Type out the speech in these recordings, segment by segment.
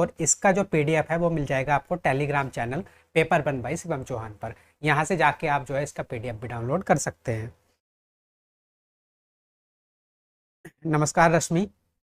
और इसका जो पीडीएफ है वो मिल जाएगा आपको टेलीग्राम चैनल पेपर बन बाई शिवम चौहान पर। यहाँ से जाके आप जो है इसका पीडीएफ भी डाउनलोड कर सकते हैं। नमस्कार रश्मि।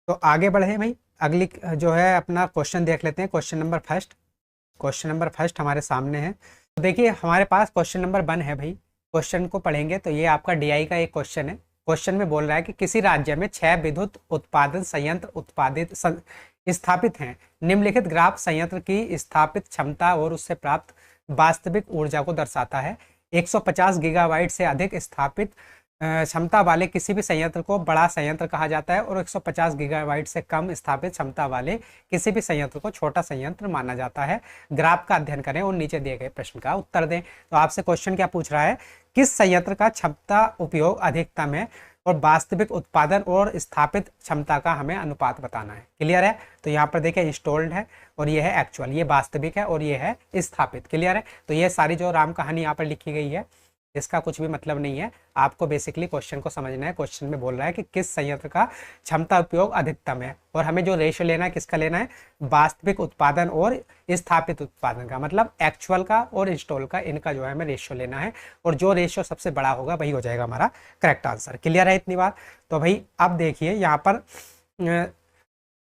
तो आगे बढ़े भाई, अगली जो है अपना क्वेश्चन देख लेते हैं। क्वेश्चन नंबर फर्स्ट हमारे सामने है। तो देखिए हमारे पास क्वेश्चन नंबर 1 है भाई। क्वेश्चन को पढ़ेंगे तो ये आपका डीआई का एक क्वेश्चन है। क्वेश्चन में बोल रहा है कि किसी राज्य में 6 विद्युत उत्पादन संयंत्र स्थापित हैं। निम्नलिखित ग्राफ संयंत्र की स्थापित क्षमता और उससे प्राप्त वास्तविक ऊर्जा को दर्शाता है। 150 गीगावाट से अधिक स्थापित क्षमता वाले किसी भी संयंत्र को बड़ा संयंत्र कहा जाता है और 150 गीगावाट से कम स्थापित क्षमता वाले किसी भी संयंत्र को छोटा संयंत्र माना जाता है। ग्राफ का अध्ययन करें और नीचे दिए गए प्रश्न का उत्तर दें। तो आपसे क्वेश्चन क्या पूछ रहा है, किस संयंत्र का क्षमता उपयोग अधिकतम है और वास्तविक उत्पादन और स्थापित क्षमता का हमें अनुपात बताना है। क्लियर है? तो यहाँ पर देखिए इंस्टॉल्ड है और ये है एक्चुअल, ये वास्तविक है और ये है स्थापित। क्लियर है? तो ये सारी जो राम कहानी यहाँ पर लिखी गई है इसका कुछ भी मतलब नहीं है, आपको बेसिकली क्वेश्चन को समझना है। क्वेश्चन में बोल रहा है कि किस संयंत्र का क्षमता उपयोग अधिकतम है और हमें जो रेशियो लेना है किसका लेना है, वास्तविक उत्पादन और स्थापित उत्पादन का, मतलब एक्चुअल का और इंस्टॉल का, इनका जो है हमें रेशियो लेना है और जो रेशियो सबसे बड़ा होगा वही हो जाएगा हमारा करेक्ट आंसर। क्लियर है इतनी बात? तो भाई अब देखिए यहाँ पर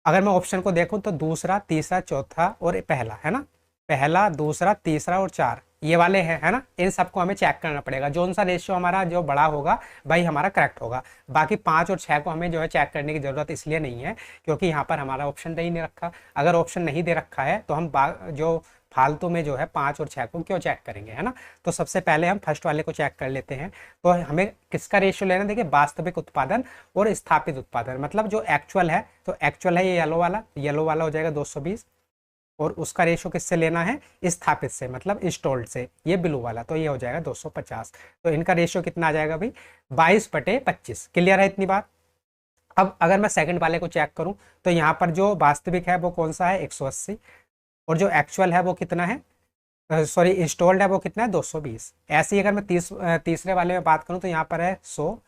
अगर मैं ऑप्शन को देखूं तो दूसरा, तीसरा, चौथा और पहला है ना, पहला, दूसरा, तीसरा और 4 ये वाले हैं, है ना। इन सबको हमें चेक करना पड़ेगा, जो सा रेशियो हमारा जो बड़ा होगा भाई हमारा करेक्ट होगा। बाकी 5 और 6 को हमें जो है चेक करने की जरूरत इसलिए नहीं है क्योंकि यहाँ पर हमारा ऑप्शन दे ही नहीं रखा। अगर ऑप्शन नहीं दे रखा है तो हम जो फालतू में जो है 5 और 6 को क्यों चेक करेंगे, है ना। तो सबसे पहले हम फर्स्ट वाले को चेक कर लेते हैं। तो हमें किसका रेशियो लेना, देखिए वास्तविक उत्पादन और स्थापित उत्पादन, मतलब जो एक्चुअल है, तो एक्चुअल है ये येलो वाला हो जाएगा 220 और उसका रेशियो किससे लेना है, स्थापित से, मतलब इंस्टॉल्ड से, ये ब्लू वाला, तो ये हो जाएगा 250। तो इनका रेशियो कितना आ जाएगा भाई, 22/25। क्लियर है इतनी बात? अब अगर मैं सेकंड वाले को चेक करूं तो यहाँ पर जो वास्तविक है वो कौन सा है, 180, और जो एक्चुअल है वो कितना है, सॉरी इंस्टॉल्ड है वो कितना है, 220। ऐसे ही अगर मैं तीसरे वाले में बात करूं तो यहाँ पर है 100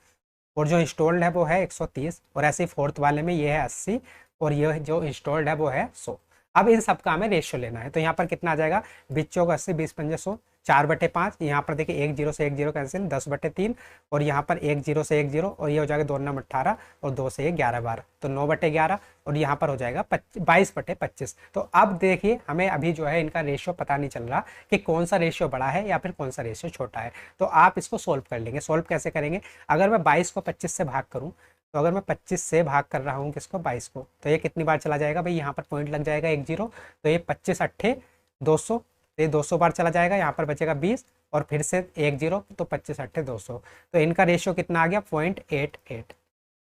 और जो इंस्टॉल्ड है वो है 130, और ऐसे ही फोर्थ वाले में ये है 80 और ये जो इंस्टॉल्ड है वो है 100। अब इन सब का हमें रेशियो लेना है। तो यहाँ पर कितना आ जाएगा, 20 80 20 100, 4/5। यहाँ पर देखिए 1 0 से 1 0 कैंसिल, 10/3, और यहाँ पर 1 0 से 1 0 और ये हो जाएगा 2 9 18 और 2 से 1 11 12, तो 9/11 और यहाँ पर हो जाएगा 22/25। तो अब देखिए हमें अभी जो है इनका रेशियो पता नहीं चल रहा कि कौन सा रेशियो बड़ा है या फिर कौन सा रेशियो छोटा है। तो आप इसको सोल्व कर लेंगे। सोल्व कैसे करेंगे, अगर मैं 22 को 25 से भाग करूँ, तो अगर मैं 25 से भाग कर रहा हूँ किसको, 22 को, तो ये कितनी बार चला जाएगा भाई, यहाँ पर पॉइंट लग जाएगा 1 0, तो ये 25 8 200, तो ये 200 बार चला जाएगा, यहाँ पर बचेगा 20 और फिर से 1 0, तो 25 8 200। तो इनका रेशियो कितना आ गया, 0.88।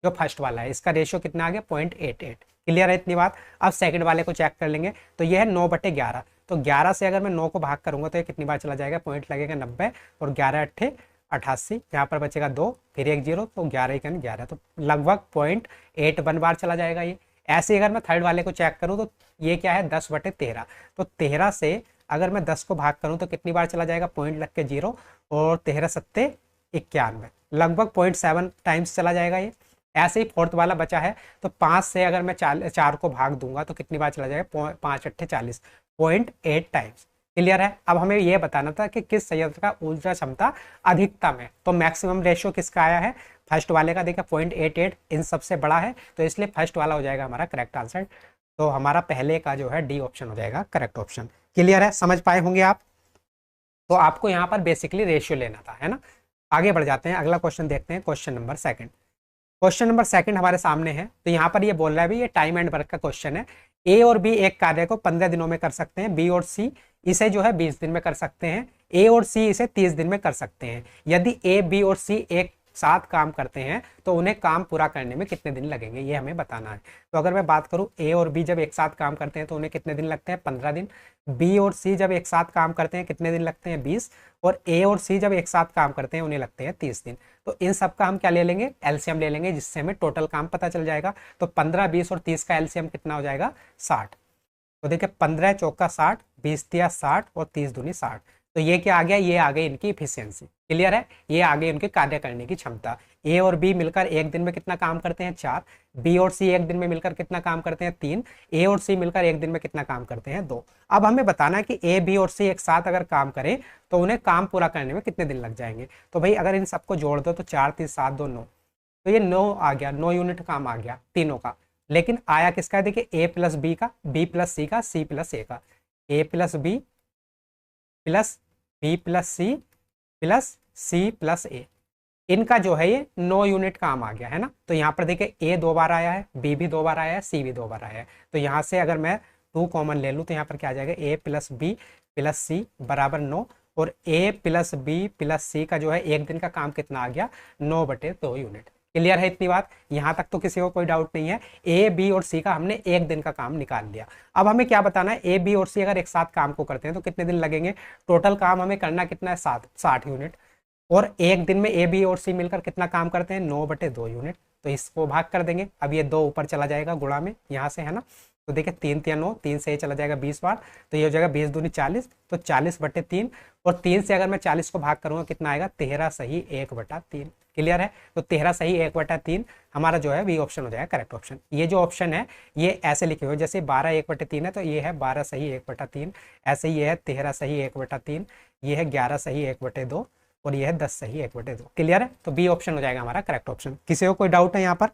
जो फर्स्ट वाला है इसका रेशियो कितना आ गया, 0.88। क्लियर है इतनी बात? अब सेकंड वाले को चेक कर लेंगे तो ये है 9/11। तो 11 से अगर मैं 9 को भाग करूंगा तो ये कितनी बार चला जाएगा, पॉइंट लगेगा 90 और 11 8 88, यहाँ पर बचेगा 2 फिर 1 0, तो 11 1 11, तो लगभग 0.81 बार चला जाएगा ये। ऐसे अगर मैं थर्ड वाले को चेक करूँ तो ये क्या है, 10/13। तो 13 से अगर मैं 10 को भाग करूँ तो कितनी बार चला जाएगा, पॉइंट लग के 0 और 13 7 91, लगभग 0.7 टाइम्स चला जाएगा ये। ऐसे ही फोर्थ वाला बचा है, तो 5 से अगर मैं 4 को भाग दूंगा तो कितनी बार चला जाएगा, 5 8 40, 0.8 टाइम्स। क्लियर है? अब हमें यह बताना था कि किस संयंत्र का ऊर्जा क्षमता अधिकतम है। तो मैक्सिमम रेशियो किसका आया है, फर्स्ट वाले का, देखा 0.88 इन सबसे बड़ा है, तो इसलिए फर्स्ट वाला हो जाएगा हमारा करेक्ट आंसर। तो हमारा पहले का जो है डी ऑप्शन हो जाएगा करेक्ट ऑप्शन। क्लियर है? समझ पाए होंगे आप? तो आपको यहाँ पर बेसिकली रेशियो लेना था, है ना। आगे बढ़ जाते हैं, अगला क्वेश्चन देखते हैं, question number second. Question number second हमारे सामने है। तो यहाँ पर ये बोल रहा है भाई, ये टाइम एंड वर्क का क्वेश्चन है। ए और बी एक कार्य को 15 दिनों में कर सकते हैं, बी और सी इसे जो है 20 दिन में कर सकते हैं, ए और सी इसे 30 दिन में कर सकते हैं। यदि ए, बी और सी एक साथ काम करते हैं तो उन्हें काम पूरा करने में कितने दिन लगेंगे, ये हमें बताना है। तो अगर मैं बात करूं, ए और बी जब एक साथ काम करते हैं तो उन्हें कितने दिन लगते हैं, 15 दिन। बी और सी जब एक साथ काम करते हैं कितने दिन लगते हैं, 20। और ए और सी जब एक साथ काम करते हैं उन्हें लगते हैं 30 दिन। तो इन सब का हम क्या ले लेंगे, एलसीएम ले लेंगे, जिससे हमें टोटल काम पता चल जाएगा। तो 15, 20 और 30 का एलसीएम कितना हो जाएगा, 60। तो देखिए 15 चौका 60, 20 तिया 60 और 30 दूनी 60। तो ये क्या आ गया, ये आ गई इनकी इफिशियंसी। क्लियर है, ये आ गई उनके कार्य करने की क्षमता। ए और बी मिलकर एक दिन में कितना काम करते हैं, 4। बी और सी एक दिन में मिलकर कितना काम करते हैं, 3। ए और सी मिलकर एक दिन में कितना काम करते हैं, 2। अब हमें बताना है कि ए बी और सी एक साथ अगर काम करें तो उन्हें काम पूरा करने में कितने दिन लग जाएंगे। तो भाई अगर इन सबको जोड़ दो तो 4 3 7 2 9, तो ये 9 आ गया, 9 यूनिट काम आ गया तीनों का। लेकिन आया किसका, देखिए ए प्लस बी का, बी प्लस सी का, सी प्लस ए का। A plus B plus B plus C plus A, इनका जो है ये 9 यूनिट काम आ गया है ना। तो यहाँ पर देखिए ए 2 बार आया है, बी भी 2 बार आया है, सी भी 2 बार आया है। तो यहाँ से अगर मैं 2 कॉमन ले लूँ तो यहाँ पर क्या आ जाएगा, ए प्लस बी प्लस सी बराबर 9। और ए प्लस बी प्लस सी का जो है एक दिन का काम कितना आ गया, 9/2 यूनिट। क्लियर है इतनी बात, यहाँ तक तो किसी को कोई डाउट नहीं है। ए बी और सी का हमने एक दिन का काम निकाल लिया। अब हमें क्या बताना है, ए बी और सी अगर एक साथ काम को करते हैं तो कितने दिन लगेंगे। टोटल काम हमें करना कितना है, 60 यूनिट। और एक दिन में ए बी और सी मिलकर कितना काम करते हैं, 9/2 यूनिट। तो इसको भाग कर देंगे, अब ये 2 ऊपर चला जाएगा गुणा में यहाँ से, है ना। तो देखिए 3 3 9, 3 से ये चला जाएगा 20 बार, तो ये हो जाएगा 20 दूनी 40, तो 40/3। और 3 से अगर मैं 40 को भाग करूंगा कितना आएगा, 13 सही 1/3। क्लियर है, तो 13 सही 1/3 हमारा जो है बी ऑप्शन हो जाएगा करेक्ट ऑप्शन। ये जो ऑप्शन है ये ऐसे लिखे हुए, जैसे 12 1/3 है तो ये है 12 सही 1/3, ऐसे ये है 13 सही 1/3, ये है 11 सही 1/2 और ये है 10 सही 1/2। क्लियर है, तो बी ऑप्शन हो जाएगा हमारा करेक्ट ऑप्शन। किसी को कोई डाउट है यहाँ पर।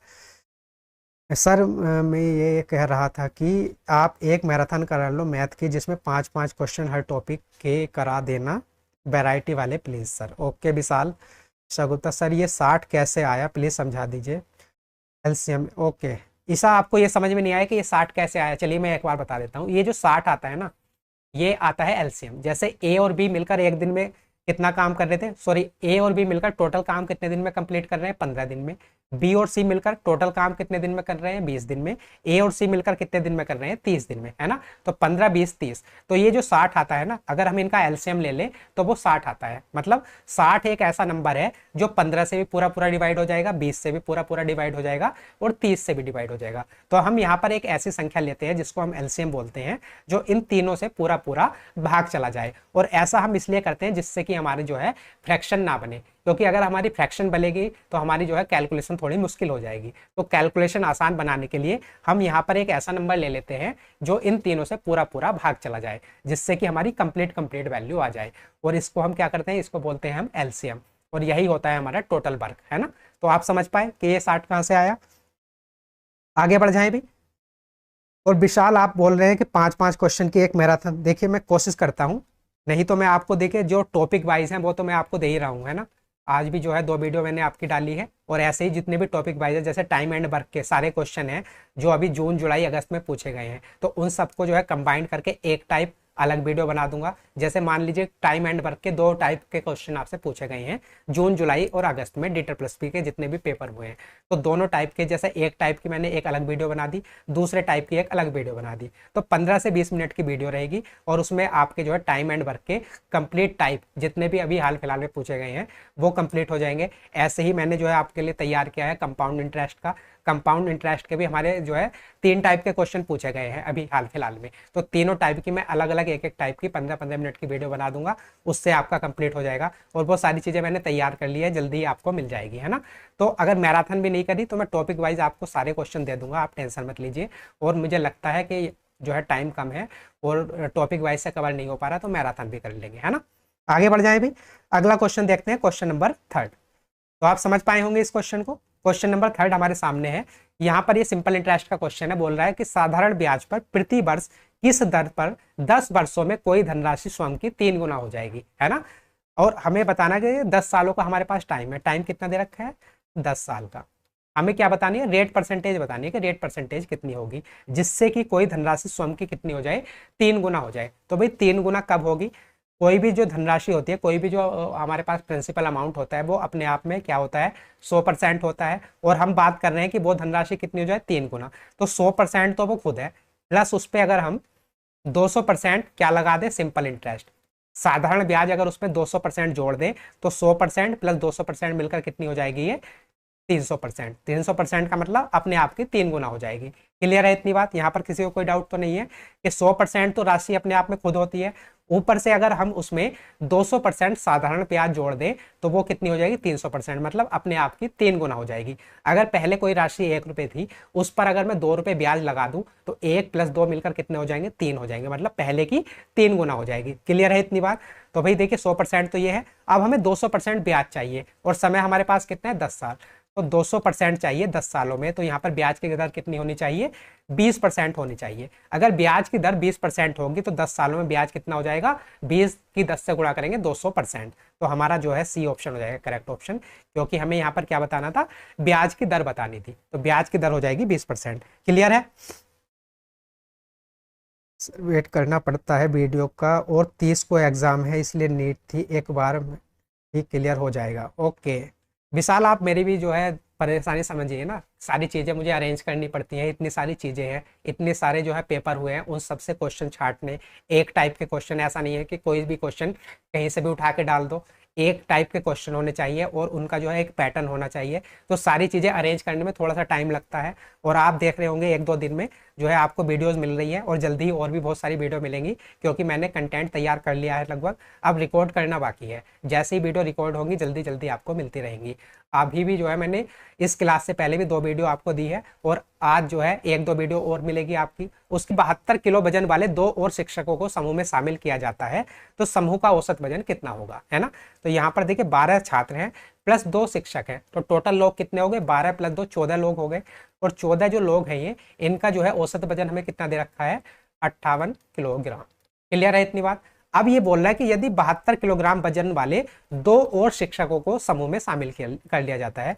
सर मैं ये कह रहा था कि आप एक मैराथन करा लो मैथ की, जिसमें 5 क्वेश्चन हर टॉपिक के करा देना, वैरायटी वाले please sir. Okay Vishal Sagupta sir, ये 60 कैसे आया प्लीज़ समझा दीजिए। एलसीएम, ओके ईसा, आपको ये समझ में नहीं आया कि ये 60 कैसे आया, चलिए मैं एक बार बता देता हूँ। ये जो 60 आता है ना, ये आता है एलसीएम। जैसे ए और बी मिलकर एक दिन में कितना काम कर रहे थे, सॉरी ए और बी मिलकर टोटल काम कितने दिन में कंप्लीट कर रहे हैं, 15 दिन में। बी और सी मिलकर टोटल काम कितने दिन में कर रहे हैं, 20 दिन में। ए और सी मिलकर कितने दिन में कर रहे हैं, 30 दिन में, है ना। तो 15 20 30, तो ये जो 60 आता है ना, अगर हम इनका एलसीएम ले लें तो वो 60 आता है। मतलब 60 एक ऐसा नंबर है जो 15 से भी पूरा पूरा डिवाइड हो जाएगा, 20 से भी पूरा पूरा डिवाइड हो जाएगा और 30 से भी डिवाइड हो जाएगा। तो हम यहाँ पर एक ऐसी संख्या लेते हैं जिसको हम एलसीएम बोलते हैं, जो इन तीनों से पूरा पूरा भाग चला जाए। और ऐसा हम इसलिए करते हैं जिससे कि हमारे जो है फ्रैक्शन ना बने, क्योंकि अगर हमारी फ्रैक्शन बनेगी तो हमारी जो है कैलकुलेशन थोड़ी मुश्किल हो जाएगी। तो कैलकुलेशन आसान बनाने के लिए हम यहाँ पर एक ऐसा नंबर ले लेते हैं जो इन तीनों से पूरा पूरा भाग चला जाए, जिससे कि हमारी कंप्लीट वैल्यू आ जाए। और इसको हम क्या करते हैं, इसको बोलते हैं हम एलसीएम। और यही होता है हमारा टोटल वर्क, है ना। तो आप समझ पाए कि ये 60 कहाँ से आया। आगे बढ़ जाए भी। और विशाल आप बोल रहे हैं कि 5 क्वेश्चन की एक मैराथन, देखिए मैं कोशिश करता हूँ, नहीं तो मैं आपको देखिए जो टॉपिक वाइज हैं वो तो मैं आपको दे ही रहा हूँ, है ना। आज भी जो है 2 वीडियो मैंने आपकी डाली है। और ऐसे ही जितने भी टॉपिक वाइज है, जैसे टाइम एंड वर्क के सारे क्वेश्चन हैं जो अभी जून जुलाई अगस्त में पूछे गए हैं, तो उन सबको जो है कंबाइंड करके एक टाइप अलग वीडियो बना दूंगा। जैसे मान लीजिए टाइम एंड वर्क के 2 टाइप के क्वेश्चन आपसे पूछे गए हैं जून जुलाई और अगस्त में DET+P के जितने भी पेपर हुए हैं, तो दोनों टाइप के, जैसे एक टाइप की मैंने एक अलग वीडियो बना दी, दूसरे टाइप की एक अलग वीडियो बना दी। तो 15 से 20 मिनट की वीडियो रहेगी और उसमें आपके जो है टाइम एंड वर्क के कंप्लीट टाइप जितने भी अभी हाल फिलहाल में पूछे गए हैं वो कंप्लीट हो जाएंगे। ऐसे ही मैंने जो है आपके लिए तैयार किया है कंपाउंड इंटरेस्ट का। कंपाउंड इंटरेस्ट के भी हमारे जो है 3 टाइप के क्वेश्चन पूछे गए हैं अभी हाल फिलहाल में। तो तीनों टाइप की मैं अलग अलग एक एक टाइप की 15-15 मिनट की वीडियो बना दूंगा, उससे आपका कंप्लीट हो जाएगा। और वो सारी चीज़ें मैंने तैयार कर ली है, जल्दी ही आपको मिल जाएगी, है ना। तो अगर मैराथन भी नहीं करी तो मैं टॉपिक वाइज आपको सारे क्वेश्चन दे दूंगा, आप टेंशन मत लीजिए। और मुझे लगता है कि जो है टाइम कम है और टॉपिक वाइज से कवर नहीं हो पा रहा, तो मैराथन भी कर लेंगे, है ना। आगे बढ़ जाए भी। अगला क्वेश्चन देखते हैं, क्वेश्चन नंबर 3। तो आप समझ पाए होंगे इस क्वेश्चन को। क्वेश्चन नंबर 3 हमारे सामने है। यहाँ पर ये सिंपल इंटरेस्ट का क्वेश्चन है। बोल रहा है कि साधारण ब्याज पर प्रति वर्ष किस दर पर 10 वर्षों में कोई धनराशि स्वयं की 3 गुना हो जाएगी, है ना। और हमें बताना कि 10 सालों का हमारे पास टाइम है। टाइम कितना दे रखा है, 10 साल का। हमें क्या बतानी है, रेट परसेंटेज बतानी है कि रेट परसेंटेज कितनी होगी जिससे कि कोई धनराशि स्वयं की कितनी हो जाए, 3 गुना हो जाए। तो भाई 3 गुना कब होगी। कोई भी जो धनराशि होती है, कोई भी जो हमारे पास प्रिंसिपल अमाउंट होता है, वो अपने आप में क्या होता है, 100% होता है। और हम बात कर रहे हैं कि वो धनराशि कितनी हो जाए, 3 गुना। तो 100% तो वो खुद है, प्लस उस पर अगर हम 200% क्या लगा दें, सिंपल इंटरेस्ट। साधारण ब्याज अगर उसमें 200% जोड़ दें तो 100% प्लस 200% मिलकर कितनी हो जाएगी, ये 300%। 300% का मतलब अपने आप की 3 गुना हो जाएगी। क्लियर है इतनी बात। यहाँ पर किसी को कोई डाउट तो नहीं है कि 100% तो राशि अपने आप में खुद होती है, ऊपर से अगर हम उसमें 200% साधारण ब्याज जोड़ दें तो वो कितनी हो जाएगी 300%, मतलब अपने आप की 3 गुना हो जाएगी। अगर पहले कोई राशि 1 रुपए थी, उस पर अगर मैं 2 रुपए ब्याज लगा दूं तो 1 + 2 मिलकर कितने हो जाएंगे 3 हो जाएंगे, मतलब पहले की 3 गुना हो जाएगी। क्लियर है इतनी बात? तो भाई देखिए 100% तो ये है, अब हमें 200% ब्याज चाहिए और समय हमारे पास कितना है 10 साल, तो 200% चाहिए 10 सालों में, तो यहाँ पर ब्याज की दर कितनी होनी चाहिए 20% होनी चाहिए। अगर ब्याज की दर 20% होगी तो 10 सालों में ब्याज कितना हो जाएगा 20 की 10 से गुणा करेंगे 200%, तो हमारा जो है सी ऑप्शन हो जाएगा करेक्ट ऑप्शन, क्योंकि हमें यहाँ पर क्या बताना था ब्याज की दर बतानी थी, तो ब्याज की दर हो जाएगी 20%। क्लियर है? वेट करना पड़ता है वीडियो का, और 30 को एग्जाम है इसलिए नीट थी, एक बार ही क्लियर हो जाएगा। ओके विशाल, आप मेरी भी जो है परेशानी समझिए ना, सारी चीज़ें मुझे अरेंज करनी पड़ती हैं, इतनी सारी चीज़ें हैं, इतने सारे जो है पेपर हुए हैं, उन सबसे क्वेश्चन छांटने, एक टाइप के क्वेश्चन, ऐसा नहीं है कि कोई भी क्वेश्चन कहीं से भी उठा के डाल दो, एक टाइप के क्वेश्चन होने चाहिए और उनका जो है एक पैटर्न होना चाहिए, तो सारी चीज़ें अरेंज करने में थोड़ा सा टाइम लगता है। और आप देख रहे होंगे 1-2 दिन में जो है आपको वीडियोस मिल रही है, और जल्दी ही और भी बहुत सारी वीडियो मिलेंगी, क्योंकि मैंने कंटेंट तैयार कर लिया है लगभग, अब रिकॉर्ड करना बाकी है। जैसे ही वीडियो रिकॉर्ड होंगी जल्दी जल्दी आपको मिलती रहेंगी। अभी भी जो है मैंने इस क्लास से पहले भी 2 वीडियो आपको दी है, और आज जो है 1-2 वीडियो और मिलेगी आपकी। उसकी 72 किलो वजन वाले 2 और शिक्षकों को समूह में शामिल किया जाता है, तो समूह का औसत वजन कितना होगा, है ना? तो यहाँ पर देखिए 12 छात्र हैं प्लस 2 शिक्षक हैं, तो टोटल लोग कितने हो गए 12 + 2 14 लोग हो गए, और 14 जो लोग हैं ये, इनका जो है औसत वजन हमें कितना दे रखा है 58 किलोग्राम। क्लियर है इतनी बात? अब ये बोल रहा है कि यदि 72 किलोग्राम वजन वाले 2 और शिक्षकों को समूह में शामिल कर लिया जाता है,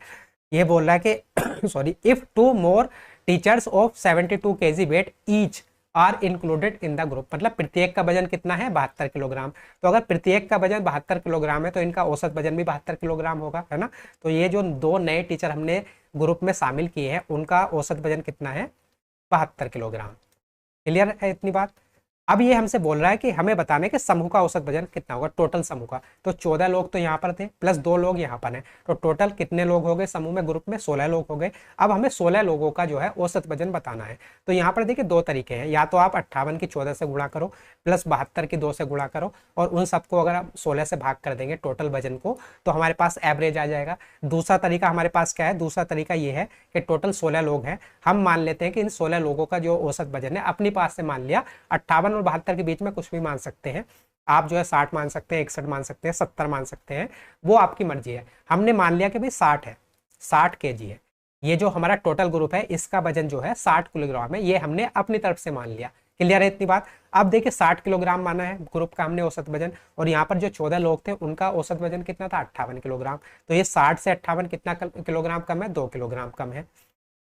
ये बोल रहा है कि sorry, if 2 more teachers of 72 kg weight each are included in the group, मतलब प्रत्येक का वजन कितना है 72 किलोग्राम, तो अगर प्रत्येक का वजन 72 किलोग्राम है तो इनका औसत वजन भी 72 किलोग्राम होगा, है ना? तो ये जो 2 नए टीचर हमने ग्रुप में शामिल किए हैं उनका औसत वजन कितना है 72 किलोग्राम। क्लियर है इतनी बात? अब ये हमसे बोल रहा है कि हमें बताने के समूह का औसत वजन कितना होगा, टोटल समूह का, तो 14 लोग तो यहाँ पर थे प्लस 2 लोग यहाँ पर हैं, तो टोटल कितने लोग हो गए समूह में, ग्रुप में 16 लोग हो गए। अब हमें 16 लोगों का जो है औसत वजन बताना है, तो यहाँ पर देखिए 2 तरीके हैं, या तो आप 58 की 14 से गुणा करो प्लस 72 की 2 से गुणा करो, और उन सबको अगर आप 16 से भाग कर देंगे टोटल वजन को, तो हमारे पास एवरेज आ जाएगा। दूसरा तरीका हमारे पास क्या है, दूसरा तरीका ये है कि टोटल 16 लोग हैं, हम मान लेते हैं कि इन 16 लोगों का जो औसत वजन है अपनी पास से मान लिया, 58 और 72 के बीच में कुछ भी मान सकते हैं आप, जो है 60 मान सकते हैं, 61 मान सकते हैं, 70 मान सकते हैं, वो आपकी मर्जी है। हमने मान लिया कि भाई 60 है, 60 kg है, ये जो हमारा टोटल ग्रुप है इसका वजन जो है 60 किलोग्राम है, ये हमने अपनी तरफ से मान लिया। क्लियर है इतनी बात? अब देखिए 60 किलोग्राम माना है ग्रुप का हमने औसत वजन, और यहाँ पर जो 14 लोग थे उनका औसत वजन कितना था 58 किलोग्राम, तो ये 60 से 58 कितना किलोग्राम कम है 2 किलोग्राम कम है,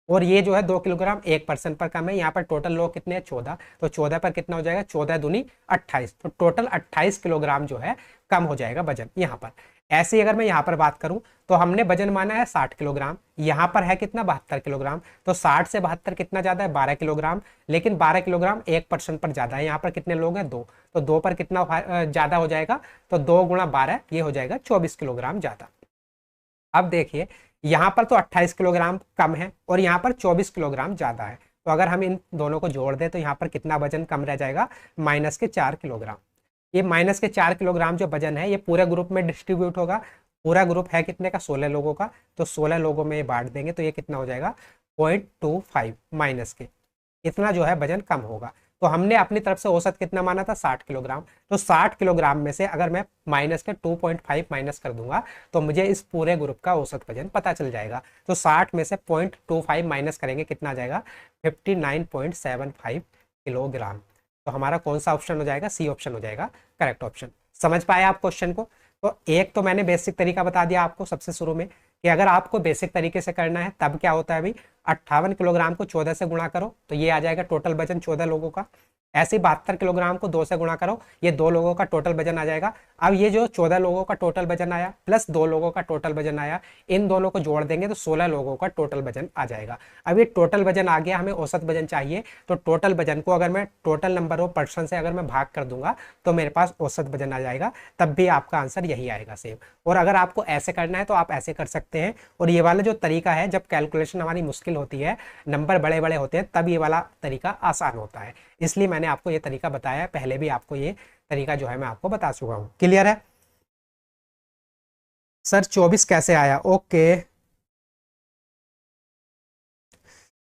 और ये जो है 2 किलोग्राम 1% पर कम है। यहाँ पर टोटल लोग कितने हैं 14, तो 14 पर कितना हो जाएगा 14 दूनी 28, तो टोटल 28 किलोग्राम जो है कम हो जाएगा वजन यहाँ पर। ऐसे ही अगर मैं यहाँ पर बात करूं तो हमने वजन माना है 60 किलोग्राम, यहाँ पर है कितना 72 किलोग्राम, तो 60 से 72 कितना ज्यादा है 12 किलोग्राम, लेकिन 12 किलोग्राम 1% पर ज्यादा है। यहाँ पर कितने लोग हैं 2, तो 2 पर कितना ज्यादा हो जाएगा, तो 2 × 12 ये हो जाएगा 24 किलोग्राम ज्यादा। अब देखिए यहाँ पर तो 28 किलोग्राम कम है और यहाँ पर 24 किलोग्राम ज्यादा है, तो अगर हम इन दोनों को जोड़ दें तो यहाँ पर कितना वजन कम रह जाएगा -4 किलोग्राम। ये -4 किलोग्राम जो वजन है ये पूरे ग्रुप में डिस्ट्रीब्यूट होगा, पूरा ग्रुप है कितने का 16 लोगों का, तो 16 लोगों में ये बांट देंगे तो ये कितना हो जाएगा 0.25 माइनस के, इतना जो है वजन कम होगा। तो हमने अपनी तरफ से औसत कितना माना था 60 किलोग्राम, तो 60 किलोग्राम में से अगर मैं माइनस के 2.5 माइनस कर दूंगा तो मुझे इस पूरे ग्रुप का औसत वजन पता चल जाएगा। तो 60 में से 0.25 माइनस करेंगे कितना आ जाएगा 59.75 किलोग्राम। तो हमारा कौन सा ऑप्शन हो जाएगा, सी ऑप्शन हो जाएगा करेक्ट ऑप्शन। समझ पाए आप क्वेश्चन को? तो एक तो मैंने बेसिक तरीका बता दिया आपको सबसे शुरू में कि अगर आपको बेसिक तरीके से करना है तब क्या होता है भाई, 58 किलोग्राम को 14 से गुणा करो तो ये आ जाएगा टोटल वजन 14 लोगों का। ऐसे 72 किलोग्राम को 2 से गुणा करो, ये 2 लोगों का टोटल वजन आ जाएगा। अब ये जो 14 लोगों का टोटल वजन आया प्लस 2 लोगों का टोटल वजन आया, इन दोनों को जोड़ देंगे तो 16 लोगों का टोटल वजन आ जाएगा। अब ये टोटल वजन आ गया, हमें औसत वजन चाहिए, तो टोटल वजन को अगर मैं टोटल नंबर ऑफ पर्सन से अगर मैं भाग कर दूंगा तो मेरे पास औसत वजन आ जाएगा, तब भी आपका आंसर यही आएगा सेम। और अगर आपको ऐसे करना है तो आप ऐसे कर सकते हैं। और ये वाला जो तरीका है, जब कैलकुलेशन हमारी मुश्किल होती है, नंबर बड़े बड़े होते हैं, तब ये वाला तरीका आसान होता है, इसलिए मैंने आपको ये तरीका बताया है। पहले भी आपको ये तरीका जो है मैं आपको बता चुका हूँ। क्लियर है सर? 24 कैसे आया? ओके,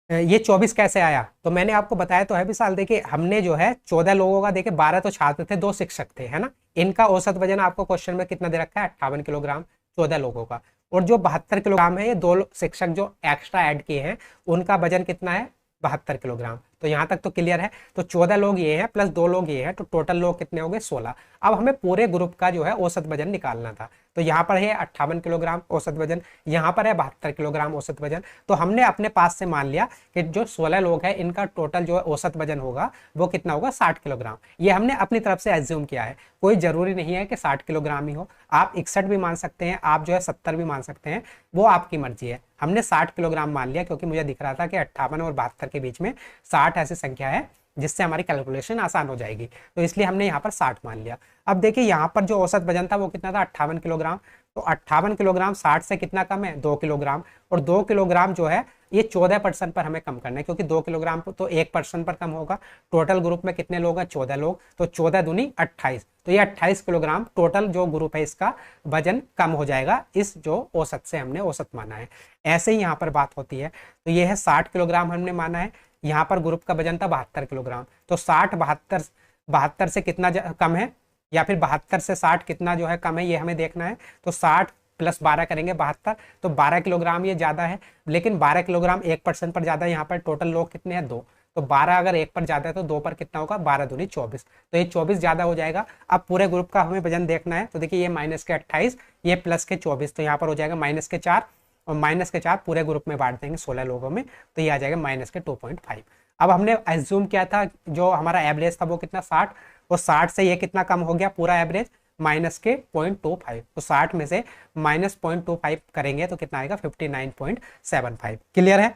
ये 24 कैसे आया? तो मैंने आपको बताया तो है विशाल, देखिए हमने जो है 14 लोगों का, देखिए 12 तो छात्र थे, 2 शिक्षक थे, है ना। इनका औसत वजन आपको क्वेश्चन में कितना दे रखा है? 58 किलोग्राम 14 लोगों का। और जो 72 किलोग्राम है, ये 2 शिक्षक जो एक्स्ट्रा ऐड किए हैं, उनका वजन कितना है? 72 किलोग्राम। तो यहाँ तक तो क्लियर है। तो 14 लोग ये हैं प्लस 2 लोग ये हैं, तो टोटल लोग कितने हो गए? 16। अब हमें पूरे ग्रुप का जो है औसत वजन निकालना था। तो यहाँ पर है 58 किलोग्राम औसत वजन, यहाँ पर है 72 किलोग्राम औसत वजन। तो हमने अपने पास से मान लिया कि जो 16 लोग हैं इनका टोटल जो औसत वजन होगा वो कितना होगा? 60 किलोग्राम। ये हमने अपनी तरफ से एज्यूम किया है, कोई जरूरी नहीं है कि 60 किलोग्राम ही हो, आप 61 भी मान सकते हैं, आप जो है 70 भी मान सकते हैं, वो आपकी मर्जी है। हमने 60 किलोग्राम मान लिया क्योंकि मुझे दिख रहा था कि 58 और 72 के बीच में 60 ऐसी संख्या है जिससे हमारी कैलकुलेशन आसान हो जाएगी, तो इसलिए हमने यहाँ पर 60 मान लिया। अब देखिए यहाँ पर जो औसत वजन था वो कितना था? 58 किलोग्राम। तो 58 किलोग्राम 60 से कितना कम है? 2 किलोग्राम। और 2 किलोग्राम जो है ये 14% पर हमें कम करना है, क्योंकि 2 किलोग्राम तो 1% पर कम होगा। टोटल ग्रुप में कितने लोग हैं? 14 लोग, तो 14 दूनी 28। तो ये 28 किलोग्राम टोटल जो ग्रुप है इसका वजन कम हो जाएगा, इस जो औसत से हमने औसत माना है। ऐसे ही यहाँ पर बात होती है। तो ये है 60 किलोग्राम हमने माना है, यहाँ पर ग्रुप का वजन था 72 किलोग्राम। तो 60 72 से कितना कम है, या फिर 72 से 60 कितना जो है कम है, ये हमें देखना है। तो 60 प्लस 12 करेंगे 72, तो 12 किलोग्राम ये ज्यादा है, लेकिन 12 किलोग्राम 1% पर ज्यादा है। यहाँ पर टोटल लोग कितने हैं? 2। तो 12 अगर 1 पर ज्यादा है तो 2 पर कितना होगा? 12 दूनी 24। तो ये 24 ज्यादा हो जाएगा। अब पूरे ग्रुप का हमें वजन देखना है, तो देखिए ये माइनस के 28, ये प्लस के 24, तो यहाँ पर हो जाएगा माइनस के 4, और माइनस के 4 पूरे ग्रुप में बांट देंगे 16 लोगों में, तो ये आ जाएगा माइनस के 2.5। अब हमने एज्यूम किया था जो हमारा एवरेज था वो कितना? 60, और 60 से ये कितना कम हो गया पूरा एवरेज? माइनस के 0.25। तो 60 में से माइनस 0.25 करेंगे तो कितना आएगा? 59.75। क्लियर है?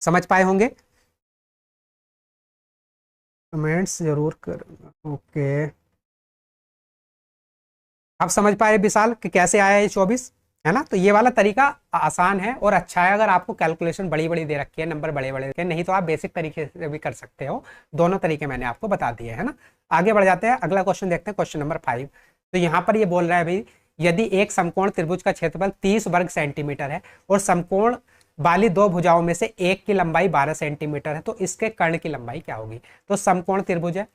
समझ पाए होंगे? कमेंट्स जरूर कर। ओके, अब समझ पाए विशाल कि कैसे आया ये 24, है ना। तो ये वाला तरीका आसान है और अच्छा है अगर आपको कैलकुलेशन बड़ी बड़ी दे रखी है, नंबर बड़े बड़े रखे, नहीं तो आप बेसिक तरीके से भी कर सकते हो। दोनों तरीके मैंने आपको बता दिए, है ना। आगे बढ़ जाते हैं, अगला क्वेश्चन देखते हैं, क्वेश्चन नंबर 5। तो यहाँ पर ये बोल रहा है भाई, यदि एक समकोण त्रिभुज का क्षेत्रफल 30 वर्ग सेंटीमीटर है और समकोण वाली 2 भुजाओं में से एक की लंबाई 12 सेंटीमीटर है, तो इसके कर्ण की लंबाई क्या होगी? तो समकोण त्रिभुज है।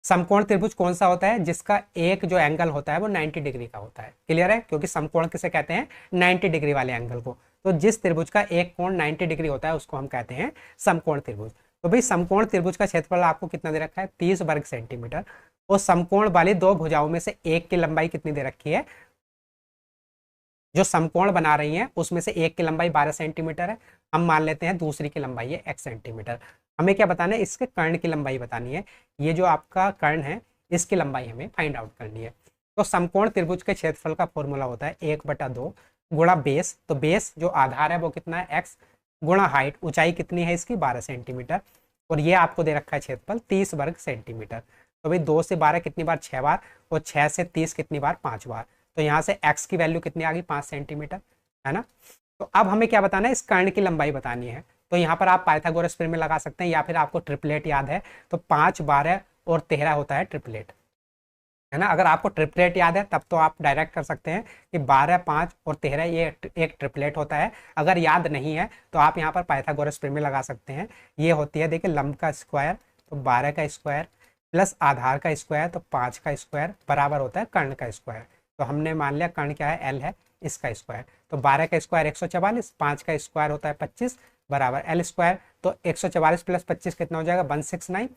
समकोण त्रिभुज कौन सा होता है? जिसका एक जो एंगल होता है वो 90 डिग्री का होता है। क्लियर है? क्योंकि समकोण किसे कहते हैं? 90 डिग्री वाले एंगल को। तो जिस त्रिभुज का एक कोण 90 डिग्री होता है उसको हम कहते हैं समकोण त्रिभुज। तो भाई समकोण त्रिभुज का क्षेत्रफल आपको कितना दे रखा है? 30 वर्ग सेंटीमीटर। और समकोण वाली 2 भुजाओं में से एक की लंबाई कितनी दे रखी है? जो समकोण बना रही है उसमें से एक की लंबाई 12 सेंटीमीटर है, हम मान लेते हैं दूसरी की लंबाई है x सेंटीमीटर। हमें क्या बताना है? इसके कर्ण की लंबाई बतानी है। ये जो आपका कर्ण है इसकी लंबाई हमें फाइंड आउट करनी है। तो समकोण त्रिभुज के क्षेत्रफल का फॉर्मूला होता है 1/2 गुणा बेस। तो बेस जो आधार है वो कितना है? x, गुणा हाइट, ऊंचाई कितनी है इसकी? 12 सेंटीमीटर। और ये आपको दे रखा है क्षेत्रफल 30 वर्ग सेंटीमीटर। तो भाई 2 से 12 कितनी बार? 6 बार। और 6 से 30 कितनी बार? 5 बार। तो यहाँ से x की वैल्यू कितनी आ गई? 5 सेंटीमीटर, है ना। तो अब हमें क्या बताना है? इस कर्ण की लंबाई बतानी है। तो यहाँ पर आप पाइथागोरस थ्योरम में लगा सकते हैं, या फिर आपको ट्रिपलेट याद है तो 5, 12 और 13 होता है ट्रिपलेट, है ना। अगर आपको ट्रिपलेट याद है तब तो आप डायरेक्ट कर सकते हैं कि 12, 5 और 13 ये एक ट्रिपलेट होता है। अगर याद नहीं है तो आप यहाँ पर पाइथागोरस थ्योरम में लगा सकते हैं। ये होती है, देखिए, लंब का स्क्वायर, तो 12 का स्क्वायर प्लस आधार का स्क्वायर, तो 5 का स्क्वायर बराबर होता है कर्ण का स्क्वायर। तो हमने मान लिया कर्ण क्या है? एल है, इसका स्क्वायर। तो 12 का स्क्वायर 144, 5 का स्क्वायर होता है 25 बराबर एल स्क्वायर। तो 144 प्लस 25 कितना हो जाएगा? 169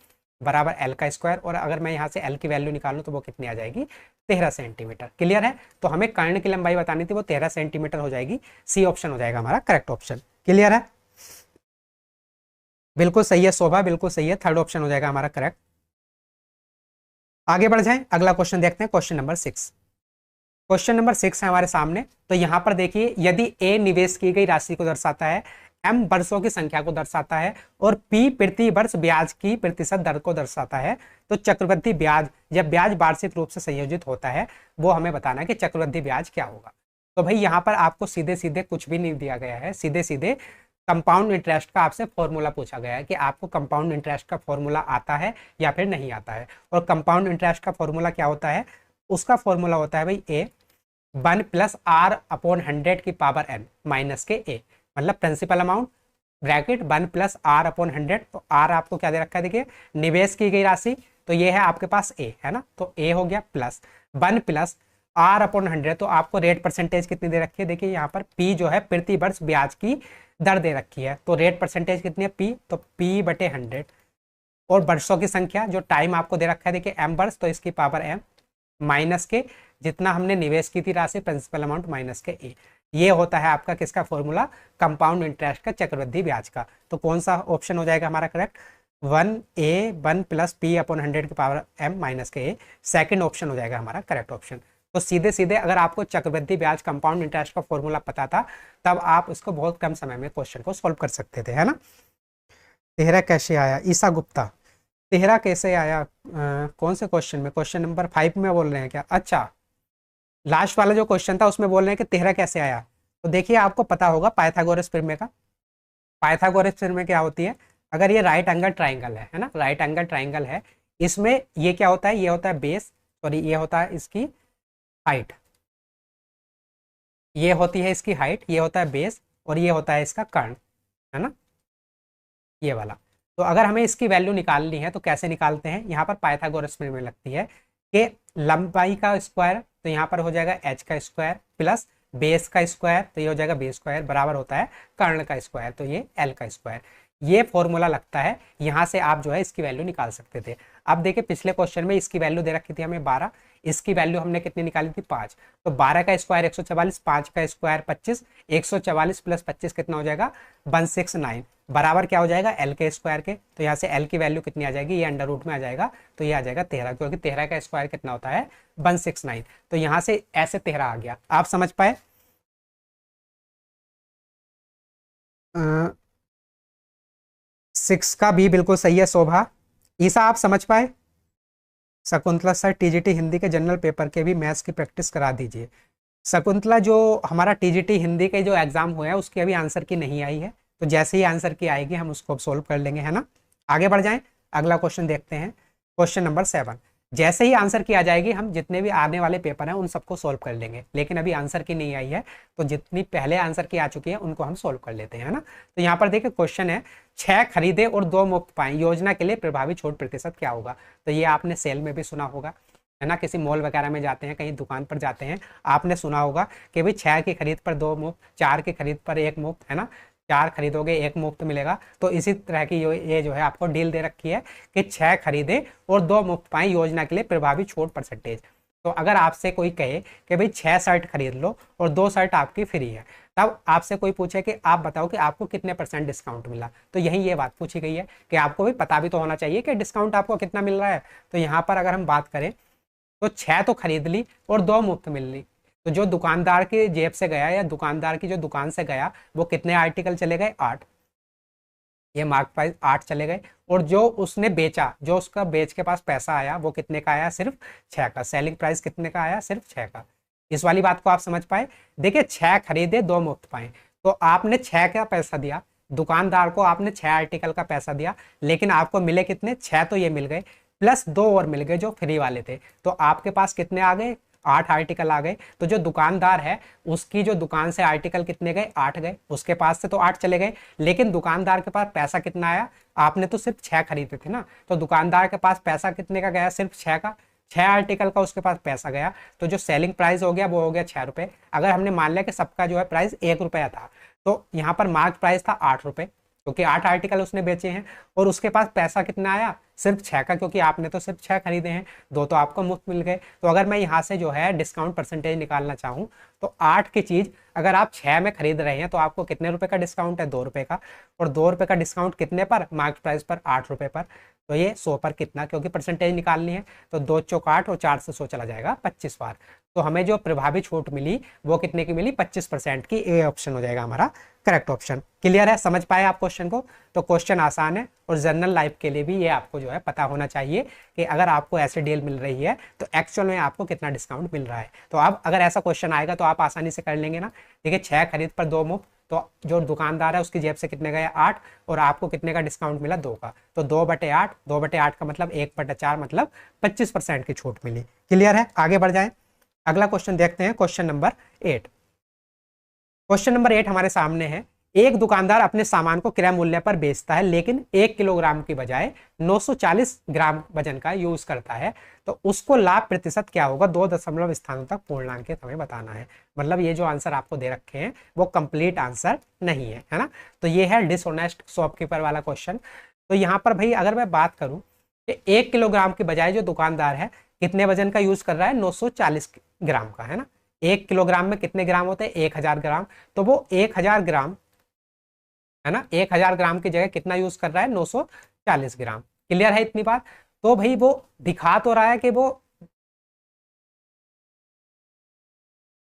बराबर एल का स्क्वायर। और अगर मैं यहाँ से एल की वैल्यू निकालूं तो वो कितनी आ जाएगी? 13 सेंटीमीटर। क्लियर है? तो हमें कर्ण की लंबाई बतानी थी, वो 13 सेंटीमीटर हो जाएगी। सी ऑप्शन हो जाएगा हमारा करेक्ट ऑप्शन। क्लियर है? बिल्कुल सही है शोभा, बिल्कुल सही है, थर्ड ऑप्शन हो जाएगा हमारा करेक्ट। आगे बढ़ जाए, अगला क्वेश्चन देखते हैं, क्वेश्चन नंबर 6। क्वेश्चन नंबर 6 है हमारे सामने। तो यहाँ पर देखिए, यदि ए निवेश की गई राशि को दर्शाता है, एम वर्षों की संख्या को दर्शाता है और पी प्रति वर्ष ब्याज की प्रतिशत दर को दर्शाता है, तो चक्रवृद्धि ब्याज जब ब्याज वार्षिक रूप से संयोजित होता है वो हमें बताना है कि चक्रवृद्धि ब्याज क्या होगा। तो भाई यहाँ पर आपको सीधे सीधे कुछ भी नहीं दिया गया है, सीधे सीधे कंपाउंड इंटरेस्ट का आपसे फॉर्मूला पूछा गया है कि आपको कंपाउंड इंटरेस्ट का फॉर्मूला आता है या फिर नहीं आता है। और कंपाउंड इंटरेस्ट का फॉर्मूला क्या होता है? उसका फॉर्मूला होता है भाई ए 1+r/100 की पावर n माइनस के ए, मतलब प्रिंसिपल अमाउंट ब्रैकेट 1+r/100। तो r आपको क्या दे रखा है, देखिए निवेश की गई राशि, तो ये है आपके पास a है ना, तो a हो गया प्लस 1+r/100। तो आपको रेट परसेंटेज कितनी दे रखी है, देखिए यहाँ पर p जो है प्रति वर्ष ब्याज की दर दे रखी है, तो रेट परसेंटेज कितनी है p, तो p/100। और वर्षों की संख्या जो टाइम आपको दे रखा है, देखिए m वर्ष, तो इसकी पावर m माइनस के जितना हमने निवेश की थी राशि प्रिंसिपल अमाउंट माइनस के ए। ये होता है आपका किसका फॉर्मूला? कंपाउंड इंटरेस्ट का, चक्रवृद्धि ब्याज का। तो कौन सा ऑप्शन हो जाएगा हमारा करेक्ट? 1a 1+p/100 की पावर m माइनस के ए, सेकंड ऑप्शन हो जाएगा हमारा करेक्ट ऑप्शन। तो सीधे सीधे अगर आपको चक्रवृद्धि ब्याज कंपाउंड इंटरेस्ट का फॉर्मूला पता था तब आप इसको बहुत कम समय में क्वेश्चन को सोल्व कर सकते थे, है ना। तेहरा कैसे आया? ईसा गुप्ता, तेहरा कैसे आया? कौन से क्वेश्चन में? क्वेश्चन नंबर 5 में बोल रहे हैं क्या? अच्छा, लास्ट वाला जो क्वेश्चन था उसमें बोल रहे हैं कि तेहरा कैसे आया। तो देखिए आपको पता होगा पाइथागोरस प्रमेय का। पाइथागोरस प्रमेय क्या होती है? अगर ये राइट एंगल ट्राइंगल है ना, राइट एंगल ट्राइंगल है, इसमें ये क्या होता है? ये होता है बेस, सॉरी ये होता है इसकी हाइट, ये होती है इसकी हाइट, ये होता है बेस, और ये होता है इसका कर्ण, है ना, ये वाला। तो अगर हमें इसकी वैल्यू निकालनी है तो कैसे निकालते हैं? यहाँ पर पाइथागोरस प्रमेय लगती है कि लंबाई का स्क्वायर, तो यहाँ पर हो जाएगा h का स्क्वायर प्लस बेस का स्क्वायर, तो ये हो जाएगा बेस स्क्वायर बराबर होता है कर्ण का स्क्वायर, तो ये l का स्क्वायर। ये फॉर्मूला लगता है, यहाँ से आप जो है इसकी वैल्यू निकाल सकते थे। अब देखिए पिछले क्वेश्चन में इसकी वैल्यू दे रखी थी हमें 12, इसकी वैल्यू हमने कितनी निकाली थी? 5। तो 12 का स्क्वायर 144, 5 का स्क्वायर 25, 144 प्लस 25 कितना हो जाएगा? 169 बराबर क्या हो जाएगा? एल के स्क्वायर के। तो यहाँ से एल की वैल्यू कितनी आ जाएगी? ये अंडर रूट में आ जाएगा, तो ये आ जाएगा 13, क्योंकि 13 का स्क्वायर कितना होता है? 169। तो यहाँ से ऐसे 13 आ गया। आप समझ पाए? 6 का भी बिल्कुल सही है शोभा। ईसा आप समझ पाए? शकुंतला सर टीजीटी हिंदी के जनरल पेपर के भी मैथ्स की प्रैक्टिस करा दीजिए। शकुंतला जो हमारा टीजीटी हिंदी के जो एग्जाम हुआ है उसकी अभी आंसर की नहीं आई है, तो जैसे ही आंसर की आएगी हम उसको सोल्व कर लेंगे, है ना। आगे बढ़ जाएं, अगला क्वेश्चन देखते हैं, क्वेश्चन नंबर 7। जैसे ही आंसर की आ जाएगी हम जितने भी आने वाले पेपर हैं उन सबको सोल्व कर लेंगे, लेकिन अभी आंसर की नहीं आई है, तो जितनी पहले आंसर की आ चुकी है उनको हम सोल्व कर लेते हैं, है ना। तो यहाँ पर देखिए क्वेश्चन है 6 खरीदे और 2 मुफ्त पाए, योजना के लिए प्रभावी छूट प्रतिशत क्या होगा? तो ये आपने सेल में भी सुना होगा, है ना, किसी मॉल वगैरह में जाते हैं, कहीं दुकान पर जाते हैं, आपने सुना होगा कि भाई 6 की खरीद पर 2 मुफ्त, 4 की खरीद पर 1 मुफ्त, है ना, 4 खरीदोगे 1 मुफ्त मिलेगा। तो इसी तरह की ये जो है आपको डील दे रखी है कि 6 खरीदे और 2 मुफ्त पाए, योजना के लिए प्रभावी छूट परसेंटेज। तो अगर आपसे कोई कहे कि भाई 6 शर्ट खरीद लो और 2 शर्ट आपकी फ्री है, तब आपसे कोई पूछे कि आप बताओ कि आपको कितने % डिस्काउंट मिला, तो यही ये बात पूछी गई है कि आपको भी पता भी तो होना चाहिए कि डिस्काउंट आपको कितना मिल रहा है। तो यहाँ पर अगर हम बात करें तो 6 तो खरीद ली और 2 मुफ्त मिल ली, तो जो दुकानदार की जेब से गया या दुकानदार की जो दुकान से गया वो कितने आर्टिकल चले गए? 8। ये मार्क प्राइस 8 चले गए। और जो उसने बेचा, जो उसका बेच के पास पैसा आया वो कितने का आया? सिर्फ 6 का। सेलिंग प्राइस कितने का आया? सिर्फ 6 का। इस वाली बात को आप समझ पाए? देखिए 6 खरीदे 2 मुफ्त पाए, तो आपने 6 का पैसा दिया, दुकानदार को आपने 6 आर्टिकल का पैसा दिया, लेकिन आपको मिले कितने? 6 तो ये मिल गए, प्लस 2 और मिल गए जो फ्री वाले थे, तो आपके पास कितने आ गए? 8 आर्टिकल आ गए। तो जो दुकानदार है उसकी जो दुकान से आर्टिकल कितने गए? 8 गए, उसके पास से तो 8 चले गए, लेकिन दुकानदार के पास पैसा कितना आया? आपने तो सिर्फ 6 खरीदे थे ना, तो दुकानदार के पास पैसा कितने का गया? सिर्फ 6 का। 6 आर्टिकल का उसके पास पैसा गया, तो जो सेलिंग प्राइस हो गया वो हो गया 6 रुपए। अगर हमने मान लिया कि सबका जो है प्राइस 1 रुपया था, तो यहाँ पर मार्क प्राइस था 8 रुपए, क्योंकि 8 आर्टिकल उसने बेचे हैं, और उसके पास पैसा कितना आया? सिर्फ 6 का, क्योंकि आपने तो सिर्फ 6 खरीदे हैं, 2 तो आपको मुफ्त मिल गए। तो अगर मैं यहाँ से जो है डिस्काउंट परसेंटेज निकालना चाहूँ तो 8 की चीज़ अगर आप 6 में खरीद रहे हैं तो आपको कितने रुपए का डिस्काउंट है? 2 रुपए का। और 2 रुपए का डिस्काउंट कितने पर? मार्केट प्राइस पर 8 रुपए पर। तो ये 100 पर कितना, क्योंकि परसेंटेज निकालनी है, तो 2 चौक 8 और 4 से 100 चला जाएगा 25 बार। तो हमें जो प्रभावी छूट मिली वो कितने की मिली? 25% की। ए ऑप्शन हो जाएगा हमारा करेक्ट ऑप्शन। क्लियर है? समझ पाए आप क्वेश्चन को? तो क्वेश्चन आसान है, और जनरल लाइफ के लिए भी ये आपको जो है पता होना चाहिए कि अगर आपको ऐसे डील मिल रही है तो एक्चुअल में आपको कितना डिस्काउंट मिल रहा है। तो अब अगर ऐसा क्वेश्चन आएगा तो आप आसानी से कर लेंगे ना। देखिए 6 खरीद पर 2 मुफ्त, तो जो दुकानदार है उसकी जेब से कितने गया 8, और आपको कितने का डिस्काउंट मिला 2 का, तो 2/8, 2/8 का मतलब 1/4 मतलब 25% की छूट मिली। क्लियर है, आगे बढ़ जाए। अगला क्वेश्चन देखते हैं, क्वेश्चन नंबर 8। क्वेश्चन नंबर 8 हमारे सामने है, एक दुकानदार अपने सामान को क्रय मूल्य पर बेचता है लेकिन 1 किलोग्राम की बजाय 940 ग्राम वजन का यूज करता है, तो उसको लाभ प्रतिशत क्या होगा? 2 दशमलव स्थानों तक पूर्णांक हमें बताना है। मतलब ये जो आंसर आपको दे रखे हैं वो कंप्लीट आंसर नहीं है ना। तो ये है डिसऑनेस्ट शॉपकीपर वाला क्वेश्चन। तो यहाँ पर भाई अगर मैं बात करूं कि 1 किलोग्राम की बजाय जो दुकानदार है कितने वजन का यूज कर रहा है? 940 ग्राम का, है ना। 1 किलोग्राम में कितने ग्राम होते हैं? 1000 ग्राम। तो वो 1000 ग्राम, है ना, 1000 ग्राम की जगह कितना यूज कर रहा है? 940 ग्राम। क्लियर है इतनी बात? तो भाई वो दिखा तो रहा है कि वो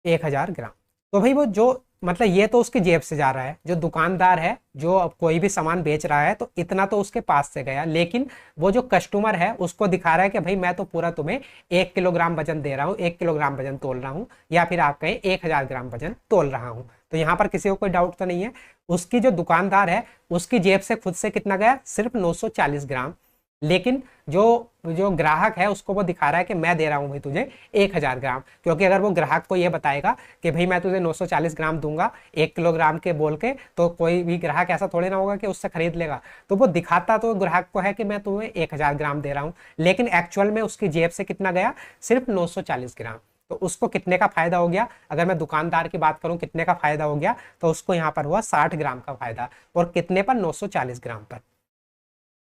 1000 ग्राम, तो भाई वो जो मतलब ये तो उसकी जेब से जा रहा है, जो दुकानदार है जो अब कोई भी सामान बेच रहा है तो इतना तो उसके पास से गया, लेकिन वो जो कस्टमर है उसको दिखा रहा है कि भाई मैं तो पूरा तुम्हें 1 किलोग्राम वजन दे रहा हूँ, 1 किलोग्राम वजन तोल रहा हूँ, या फिर आप कहें 1000 ग्राम वजन तोल रहा हूँ। तो यहाँ पर किसी को कोई डाउट तो नहीं है, उसकी जो दुकानदार है उसकी जेब से खुद से कितना गया? सिर्फ 940 ग्राम। लेकिन जो जो ग्राहक है उसको वो दिखा रहा है कि मैं दे रहा हूं भाई तुझे 1000 ग्राम, क्योंकि अगर वो ग्राहक को ये बताएगा कि भाई मैं तुझे 940 ग्राम दूंगा 1 किलोग्राम के बोल के, तो कोई भी ग्राहक ऐसा थोड़ी ना होगा कि उससे खरीद लेगा। तो वो दिखाता तो ग्राहक को है कि मैं तुम्हें 1000 ग्राम दे रहा हूं, लेकिन एक्चुअल में उसकी जेब से कितना गया? सिर्फ 940 ग्राम। तो उसको कितने का फायदा हो गया? अगर मैं दुकानदार की बात करूं कितने का फायदा हो गया, तो उसको यहाँ पर हुआ 60 ग्राम का फायदा। और कितने पर? 940 ग्राम पर।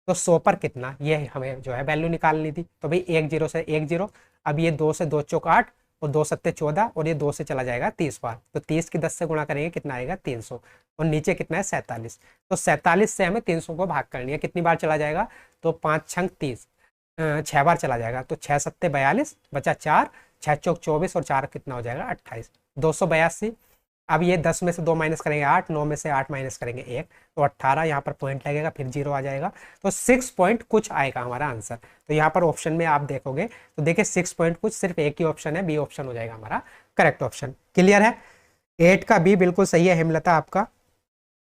तो 100 पर कितना, ये हमें जो है वैल्यू निकालनी थी। तो भाई 1 0 से 1 0, अब ये 2 से 2 चौक 8, और 2 सत्ते 14, और ये 2 से चला जाएगा 30 बार, तो 30 की 10 से गुणा करेंगे कितना आएगा? 300। और नीचे कितना है? 47। तो 47 से हमें 300 को भाग करनी है, कितनी बार चला जाएगा? तो 5 छंग 30, 6 बार चला जाएगा। तो 6 सत्ते 42, बचा 4, 6 चौक 24, और 4 कितना हो जाएगा? 28, 282। अब ये 10 में से 2 माइनस करेंगे 8, 9 में से 8 माइनस करेंगे 1, तो 18। यहाँ पर पॉइंट लगेगा, फिर 0 आ जाएगा, तो 6 पॉइंट कुछ आएगा हमारा आंसर। तो यहाँ पर ऑप्शन में आप देखोगे तो देखिए 6 पॉइंट कुछ सिर्फ एक ही ऑप्शन है, बी ऑप्शन हो जाएगा हमारा करेक्ट ऑप्शन। क्लियर है? 8 का बी बिल्कुल सही है हेमलता आपका।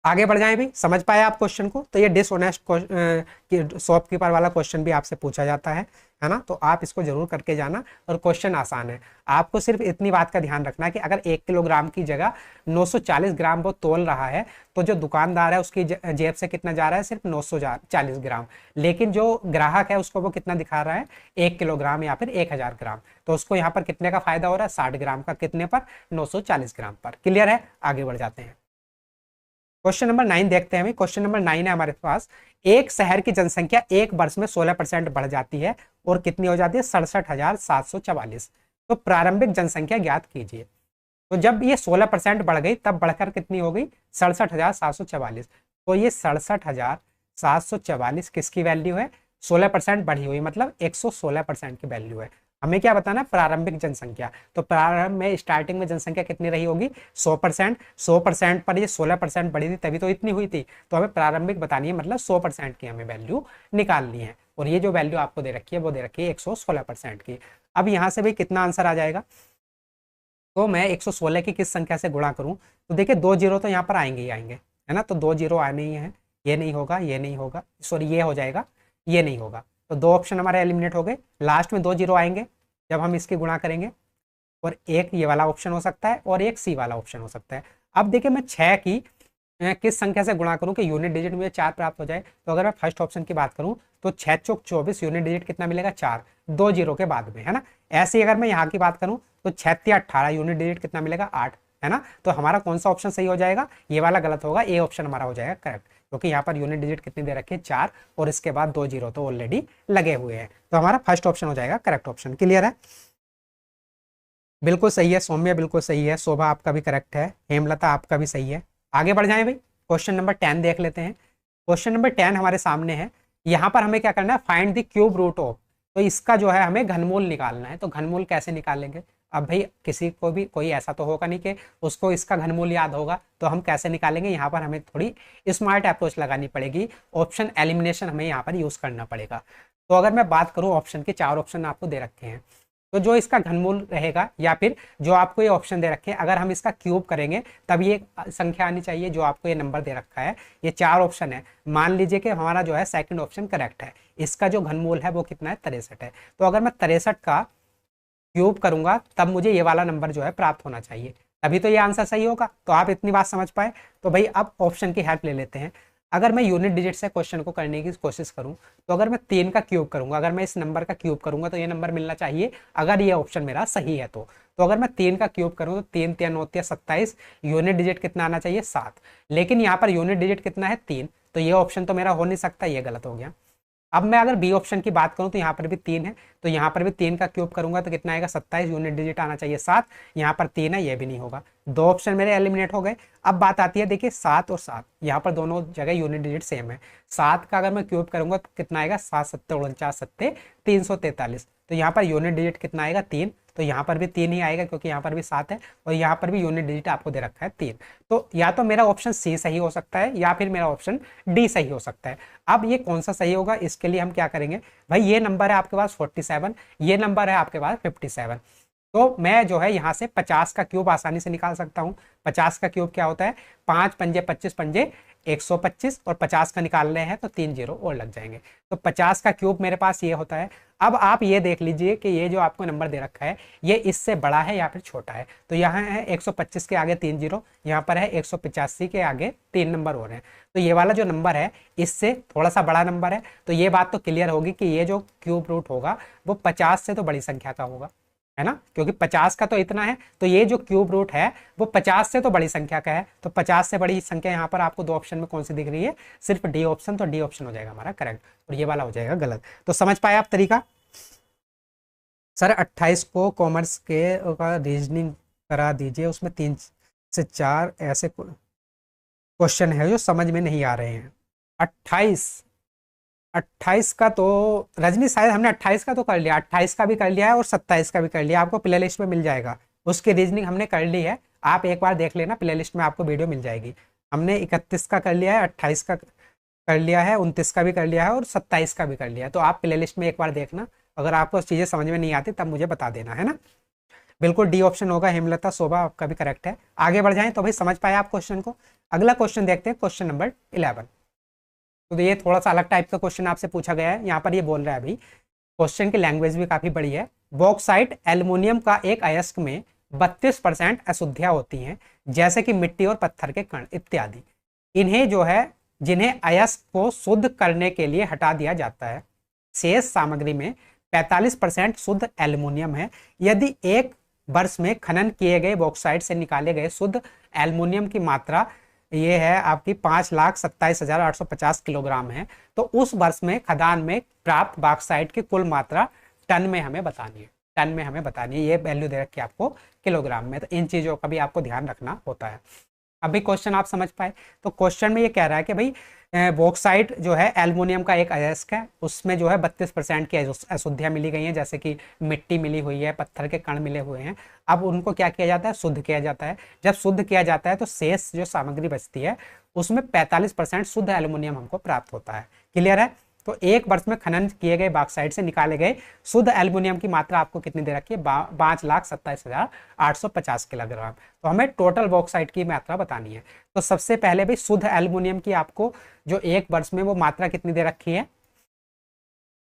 आगे बढ़ जाएं भी, समझ पाए आप क्वेश्चन को? तो ये डिसऑनेस्ट शॉपकीपर वाला क्वेश्चन भी आपसे पूछा जाता है ना। तो आप इसको जरूर करके जाना, और क्वेश्चन आसान है। आपको सिर्फ इतनी बात का ध्यान रखना है कि अगर 1 किलोग्राम की जगह 940 ग्राम वो तोल रहा है, तो जो दुकानदार है उसकी जेब से कितना जा रहा है? सिर्फ 940 ग्राम। लेकिन जो ग्राहक है उसको वो कितना दिखा रहा है? 1 किलोग्राम या फिर 1000 ग्राम। तो उसको यहाँ पर कितने का फायदा हो रहा है? 60 ग्राम का। कितने पर? 940 ग्राम पर। क्लियर है? आगे बढ़ जाते हैं, क्वेश्चन नंबर 9 देखते हैं। क्वेश्चन नंबर 9 है हमारे पास, एक शहर की जनसंख्या एक वर्ष में 16% बढ़ जाती है और कितनी हो जाती है? 67,744। तो प्रारंभिक जनसंख्या ज्ञात कीजिए। तो जब ये 16% बढ़ गई तब बढ़कर कितनी हो गई? 67,744। तो ये 67,744 किसकी वैल्यू है? 16% बढ़ी हुई, मतलब 116% की वैल्यू है। हमें क्या बताना? प्रारंभिक जनसंख्या। तो प्रारंभ में स्टार्टिंग में जनसंख्या कितनी रही होगी? 100%। 100% पर ये 16% बढ़ी थी तभी तो इतनी हुई थी। तो हमें प्रारंभिक बतानी है, मतलब 100% की हमें वैल्यू निकालनी है। और ये जो वैल्यू आपको दे रखी है वो दे रखी है 116% की। अब यहाँ से भी कितना आंसर आ जाएगा? तो मैं 116 की किस संख्या से गुणा करूं? तो देखिए 2 जीरो तो यहाँ पर आएंगे ही आएंगे, है ना। तो 2 जीरो आने ही है, ये नहीं होगा, ये नहीं होगा, सॉरी ये हो जाएगा, ये नहीं होगा। तो 2 ऑप्शन हमारे एलिमिनेट हो गए। लास्ट में 2 जीरो आएंगे जब हम इसकी गुणा करेंगे, और एक ये वाला ऑप्शन हो सकता है और एक सी वाला ऑप्शन हो सकता है। अब देखिए मैं 6 की किस संख्या से गुणा करूं कि यूनिट डिजिट में 4 प्राप्त हो जाए? तो अगर मैं फर्स्ट ऑप्शन की बात करूं तो 6 चौक 24, यूनिट डिजिट कितना मिलेगा? 4, 2 जीरो के बाद में, है ना। ऐसे ही अगर मैं यहाँ की बात करूं तो 6 18, यूनिट डिजिट कितना मिलेगा? 8, है ना। तो हमारा कौन सा ऑप्शन सही हो जाएगा? ये वाला गलत होगा, ए ऑप्शन हमारा हो जाएगा करेक्ट, क्योंकि यहाँ पर यूनिट डिजिट कितनी दे रखी है? 4, और इसके बाद 2 जीरो तो ऑलरेडी लगे हुए हैं। तो हमारा फर्स्ट ऑप्शन हो जाएगा करेक्ट ऑप्शन। क्लियर है? बिल्कुल सही है सौम्य, बिल्कुल सही है। शोभा आपका भी करेक्ट है, हेमलता आपका भी सही है। आगे बढ़ जाएं भाई, क्वेश्चन नंबर 10 देख लेते हैं। क्वेश्चन नंबर 10 हमारे सामने है। यहाँ पर हमें क्या करना है? Find the cube root of. तो इसका जो है हमें घनमूल निकालना है। तो घनमूल कैसे निकालेंगे? अब भाई किसी को भी कोई ऐसा तो होगा नहीं कि उसको इसका घनमूल याद होगा, तो हम कैसे निकालेंगे? यहाँ पर हमें थोड़ी स्मार्ट अप्रोच लगानी पड़ेगी। ऑप्शन एलिमिनेशन हमें यहाँ पर यूज करना पड़ेगा। तो अगर मैं बात करूँ ऑप्शन के, 4 ऑप्शन आपको दे रखे हैं। तो जो इसका घनमूल रहेगा या फिर जो आपको ये ऑप्शन दे रखे हैं, अगर हम इसका क्यूब करेंगे तब ये संख्या आनी चाहिए जो आपको ये नंबर दे रखा है। ये 4 ऑप्शन है, मान लीजिए कि हमारा जो है सेकंड ऑप्शन करेक्ट है। इसका जो घनमूल है वो कितना है, 63 है। तो अगर मैं 63 का क्यूब करूंगा तब मुझे ये वाला नंबर जो है प्राप्त होना चाहिए, तभी तो ये आंसर सही होगा। तो आप इतनी बात समझ पाए। तो भाई अब ऑप्शन की हेल्प ले लेते हैं। अगर मैं यूनिट डिजिट से क्वेश्चन को करने की कोशिश करूं तो अगर मैं 3 का क्यूब करूंगा, अगर मैं इस नंबर का क्यूब करूंगा तो ये नंबर मिलना चाहिए, अगर ये ऑप्शन मेरा सही है तो अगर मैं 3 का क्यूब करूं तो 3 3 9 27, यूनिट डिजिट कितना आना चाहिए 7, लेकिन यहाँ पर यूनिट डिजिट कितना है 3, तो ये ऑप्शन तो मेरा हो नहीं सकता, ये गलत हो गया। अब मैं अगर बी ऑप्शन की बात करूं तो यहाँ पर भी 3 है, तो यहाँ पर भी 3 का क्यूब करूंगा तो कितना आएगा 27, यूनिट डिजिट आना चाहिए 7, यहाँ पर 3 है, ये भी नहीं होगा। 2 ऑप्शन मेरे एलिमिनेट हो गए। अब बात आती है, देखिए 7 और 7, यहाँ पर दोनों जगह यूनिट डिजिट सेम है। 7 का अगर मैं क्यूब करूंगा तो कितना आएगा 7 7 49 7 343, तो यहाँ पर यूनिट डिजिट कितना आएगा 3, तो यहाँ पर भी 3 ही आएगा क्योंकि यहाँ पर भी 7 है और यहाँ पर भी यूनिट डिजिट आपको दे रखा है 3। तो या तो मेरा ऑप्शन सी सही हो सकता है या फिर मेरा ऑप्शन डी सही हो सकता है। अब ये कौन सा सही होगा, इसके लिए हम क्या करेंगे भाई, ये नंबर है आपके पास 47, ये नंबर है आपके पास 57, तो मैं जो है यहाँ से 50 का क्यूब आसानी से निकाल सकता हूँ। 50 का क्यूब क्या होता है, 5 पंजे 25 पंजे 125, और 50 का निकाल रहे हैं तो 3 जीरो और लग जाएंगे, तो 50 का क्यूब मेरे पास ये होता है। अब आप ये देख लीजिए कि ये जो आपको नंबर दे रखा है ये इससे बड़ा है या फिर छोटा है। तो यहाँ है 125 के आगे 3 जीरो, यहाँ पर है 185 के आगे 3 नंबर हो रहे हैं, तो ये वाला जो नंबर है इससे थोड़ा सा बड़ा नंबर है। तो ये बात तो क्लियर होगी कि ये जो क्यूब रूट होगा वो 50 से तो बड़ी संख्या का होगा, है ना, क्योंकि 50 का तो इतना है, तो ये जो क्यूब रूट है वो 50 से तो बड़ी संख्या का है। तो 50 से बड़ी संख्या यहाँ पर आपको 2 ऑप्शन में कौन सी दिख रही है, सिर्फ डी ऑप्शन, तो डी ऑप्शन हो जाएगा हमारा करेक्ट और ये वाला हो जाएगा गलत। तो समझ पाए आप तरीका। सर 28 को कॉमर्स के का रीजनिंग करा दीजिए, उसमें 3 से 4 ऐसे क्वेश्चन है जो समझ में नहीं आ रहे हैं। 28 का तो रजनी शायद हमने 28 का तो कर लिया, 28 का भी कर लिया है और 27 का भी कर लिया, आपको प्ले लिस्ट में मिल जाएगा। उसकी रीजनिंग हमने कर ली है, आप एक बार देख लेना, प्ले लिस्ट में आपको वीडियो मिल जाएगी। हमने 31 का कर लिया है, 28 का कर लिया है, 29 का भी कर लिया है और 27 का भी कर लिया है। तो आप प्ले लिस्ट में एक बार देखना, अगर आपको चीज़ें समझ में नहीं आती तब मुझे बता देना, है ना। बिल्कुल डी ऑप्शन होगा, हेमलता शोभा आपका भी करेक्ट है। आगे बढ़ जाएं तो भाई समझ पाए आप क्वेश्चन को। अगला क्वेश्चन देखते हैं, क्वेश्चन नंबर 11। तो ये थोड़ा सा अलग टाइप का क्वेश्चन आपसे पूछा गया है। यहाँ पर ये बोल रहा है भाई, क्वेश्चन की लैंग्वेज भी काफी बड़ी है। बॉक्साइट एल्युमिनियम का एक अयस्क में 32% अशुद्धियां होती हैं, जैसे कि मिट्टी और पत्थर के कण इत्यादि। इन्हें जो है, जिन्हें अयस्क को शुद्ध करने के लिए हटा दिया जाता है। शेष सामग्री में 45% शुद्ध एल्युमिनियम है। यदि एक वर्ष में खनन किए गए बॉक्साइट से निकाले गए शुद्ध एल्युमिनियम की मात्रा ये है आपकी 5,27,850 किलोग्राम है, तो उस वर्ष में खदान में प्राप्त बॉक्साइट की कुल मात्रा टन में हमें बतानी है। टन में हमें बतानी है, ये वैल्यू दे रखी है आपको किलोग्राम में। तो इन चीज़ों का भी आपको ध्यान रखना होता है। अभी क्वेश्चन आप समझ पाए। तो क्वेश्चन में ये कह रहा है कि भाई बॉक्साइट जो है एल्युमिनियम का एक अयस्क है, उसमें जो है 32% की अशुद्धियाँ मिली गई हैं, जैसे कि मिट्टी मिली हुई है, पत्थर के कण मिले हुए हैं। अब उनको क्या किया जाता है, शुद्ध किया जाता है। जब शुद्ध किया जाता है तो शेष जो सामग्री बचती है उसमें 45% शुद्ध एल्युमिनियम हमको प्राप्त होता है। क्लियर है। तो एक वर्ष में खनन किए गए बॉक्साइट से निकाले गए शुद्ध एल्युमिनियम की मात्रा आपको कितनी दे रखी है, 5,27,850 किलोग्राम। तो हमें टोटल बॉक्साइट की मात्रा बतानी है। तो सबसे पहले भी शुद्ध एल्युमिनियम की आपको जो एक वर्ष में वो मात्रा कितनी दे रखी है,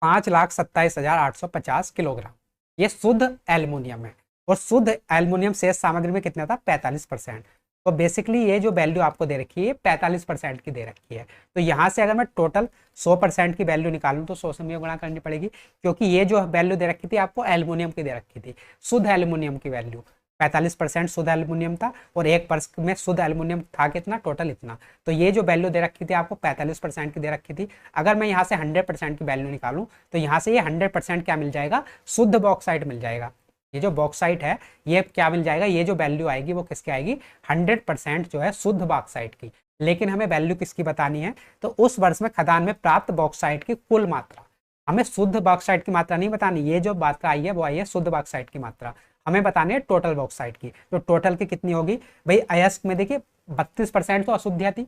5,27,850 किलोग्राम। ये शुद्ध एल्युमिनियम है और शुद्ध एल्युमिनियम शेष सामग्री में कितना था, 45%। तो बेसिकली ये जो वैल्यू आपको दे रखी है 45% की दे रखी है। तो यहाँ से अगर मैं टोटल 100% की वैल्यू निकालूं तो 100 से मुझे गुणा करनी पड़ेगी, क्योंकि ये जो वैल्यू दे रखी थी आपको एल्युमिनियम की दे रखी थी। शुद्ध एल्युमिनियम की वैल्यू 45% शुद्ध एल्युमिनियम था और एक वर्ष में शुद्ध एल्युमिनियम था कितना, टोटल इतना। तो ये जो वैल्यू दे रखी थी आपको 45% की दे रखी थी। अगर मैं यहाँ से 100% की वैल्यू निकालूं तो यहाँ से ये 100% क्या मिल जाएगा, शुद्ध बॉक्साइट मिल जाएगा। ये जो बॉक्साइट है ये क्या मिल जाएगा, ये जो वैल्यू आएगी वो किसकी आएगी, 100% जो है शुद्ध बॉक्साइट की। लेकिन हमें वैल्यू किसकी बतानी है, तो उस वर्ष में खदान में प्राप्त बॉक्साइट की कुल मात्रा। हमें शुद्ध बॉक्साइट की मात्रा नहीं बतानी, ये जो मात्रा आई है वो आई है शुद्ध बॉक्साइट की मात्रा। हमें बतानी है टोटल बॉक्साइट की। तो टोटल की कितनी होगी भाई, अयस्क में देखिए 32% तो अशुद्धियाँ थी,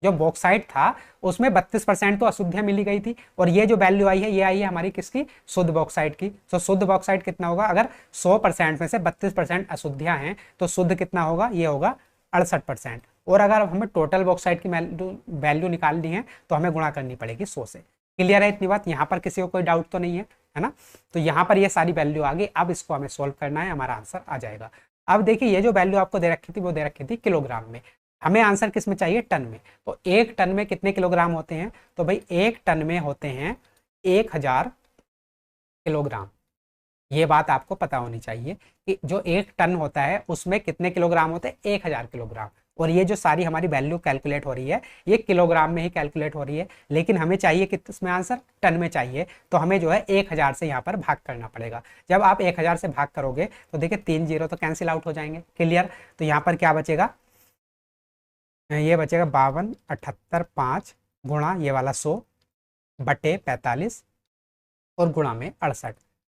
जो बॉक्साइट था उसमें 32% तो अशुद्धियां मिली गई थी, और ये जो वैल्यू आई है ये आई है हमारी किसकी, शुद्ध बॉक्साइट की। तो शुद्ध बॉक्साइट कितना होगा, अगर 100% में से 32% अशुद्धियां हैं तो शुद्ध कितना होगा, ये होगा 68%। और अगर हमें टोटल बॉक्साइट की वैल्यू निकालनी है तो हमें गुणा करनी पड़ेगी 100 से। क्लियर है इतनी बात, यहाँ पर किसी को कोई डाउट तो नहीं है ना। तो यहाँ पर ये सारी वैल्यू आ गई, अब इसको हमें सोल्व करना है, हमारा आंसर आ जाएगा। अब देखिए ये जो वैल्यू आपको दे रखी थी वो दे रखी थी किलोग्राम में, हमें आंसर किस में चाहिए, टन में। तो 1 टन में कितने किलोग्राम होते हैं, तो भाई 1 टन में होते हैं 1000 किलोग्राम। ये बात आपको पता होनी चाहिए कि जो 1 टन होता है उसमें कितने किलोग्राम होते हैं, 1000 किलोग्राम। और ये जो सारी हमारी वैल्यू कैलकुलेट हो रही है ये किलोग्राम में ही कैलकुलेट हो रही है, लेकिन हमें चाहिए कितने आंसर, टन में चाहिए। तो हमें जो है 1000 से यहाँ पर भाग करना पड़ेगा। जब आप 1000 से भाग करोगे तो देखिए 3 जीरो तो कैंसिल आउट हो जाएंगे। क्लियर, तो यहाँ पर क्या बचेगा, ये बचेगा 52, 78, 5 गुणा ये वाला 100 बटे 45 और गुणा में 68।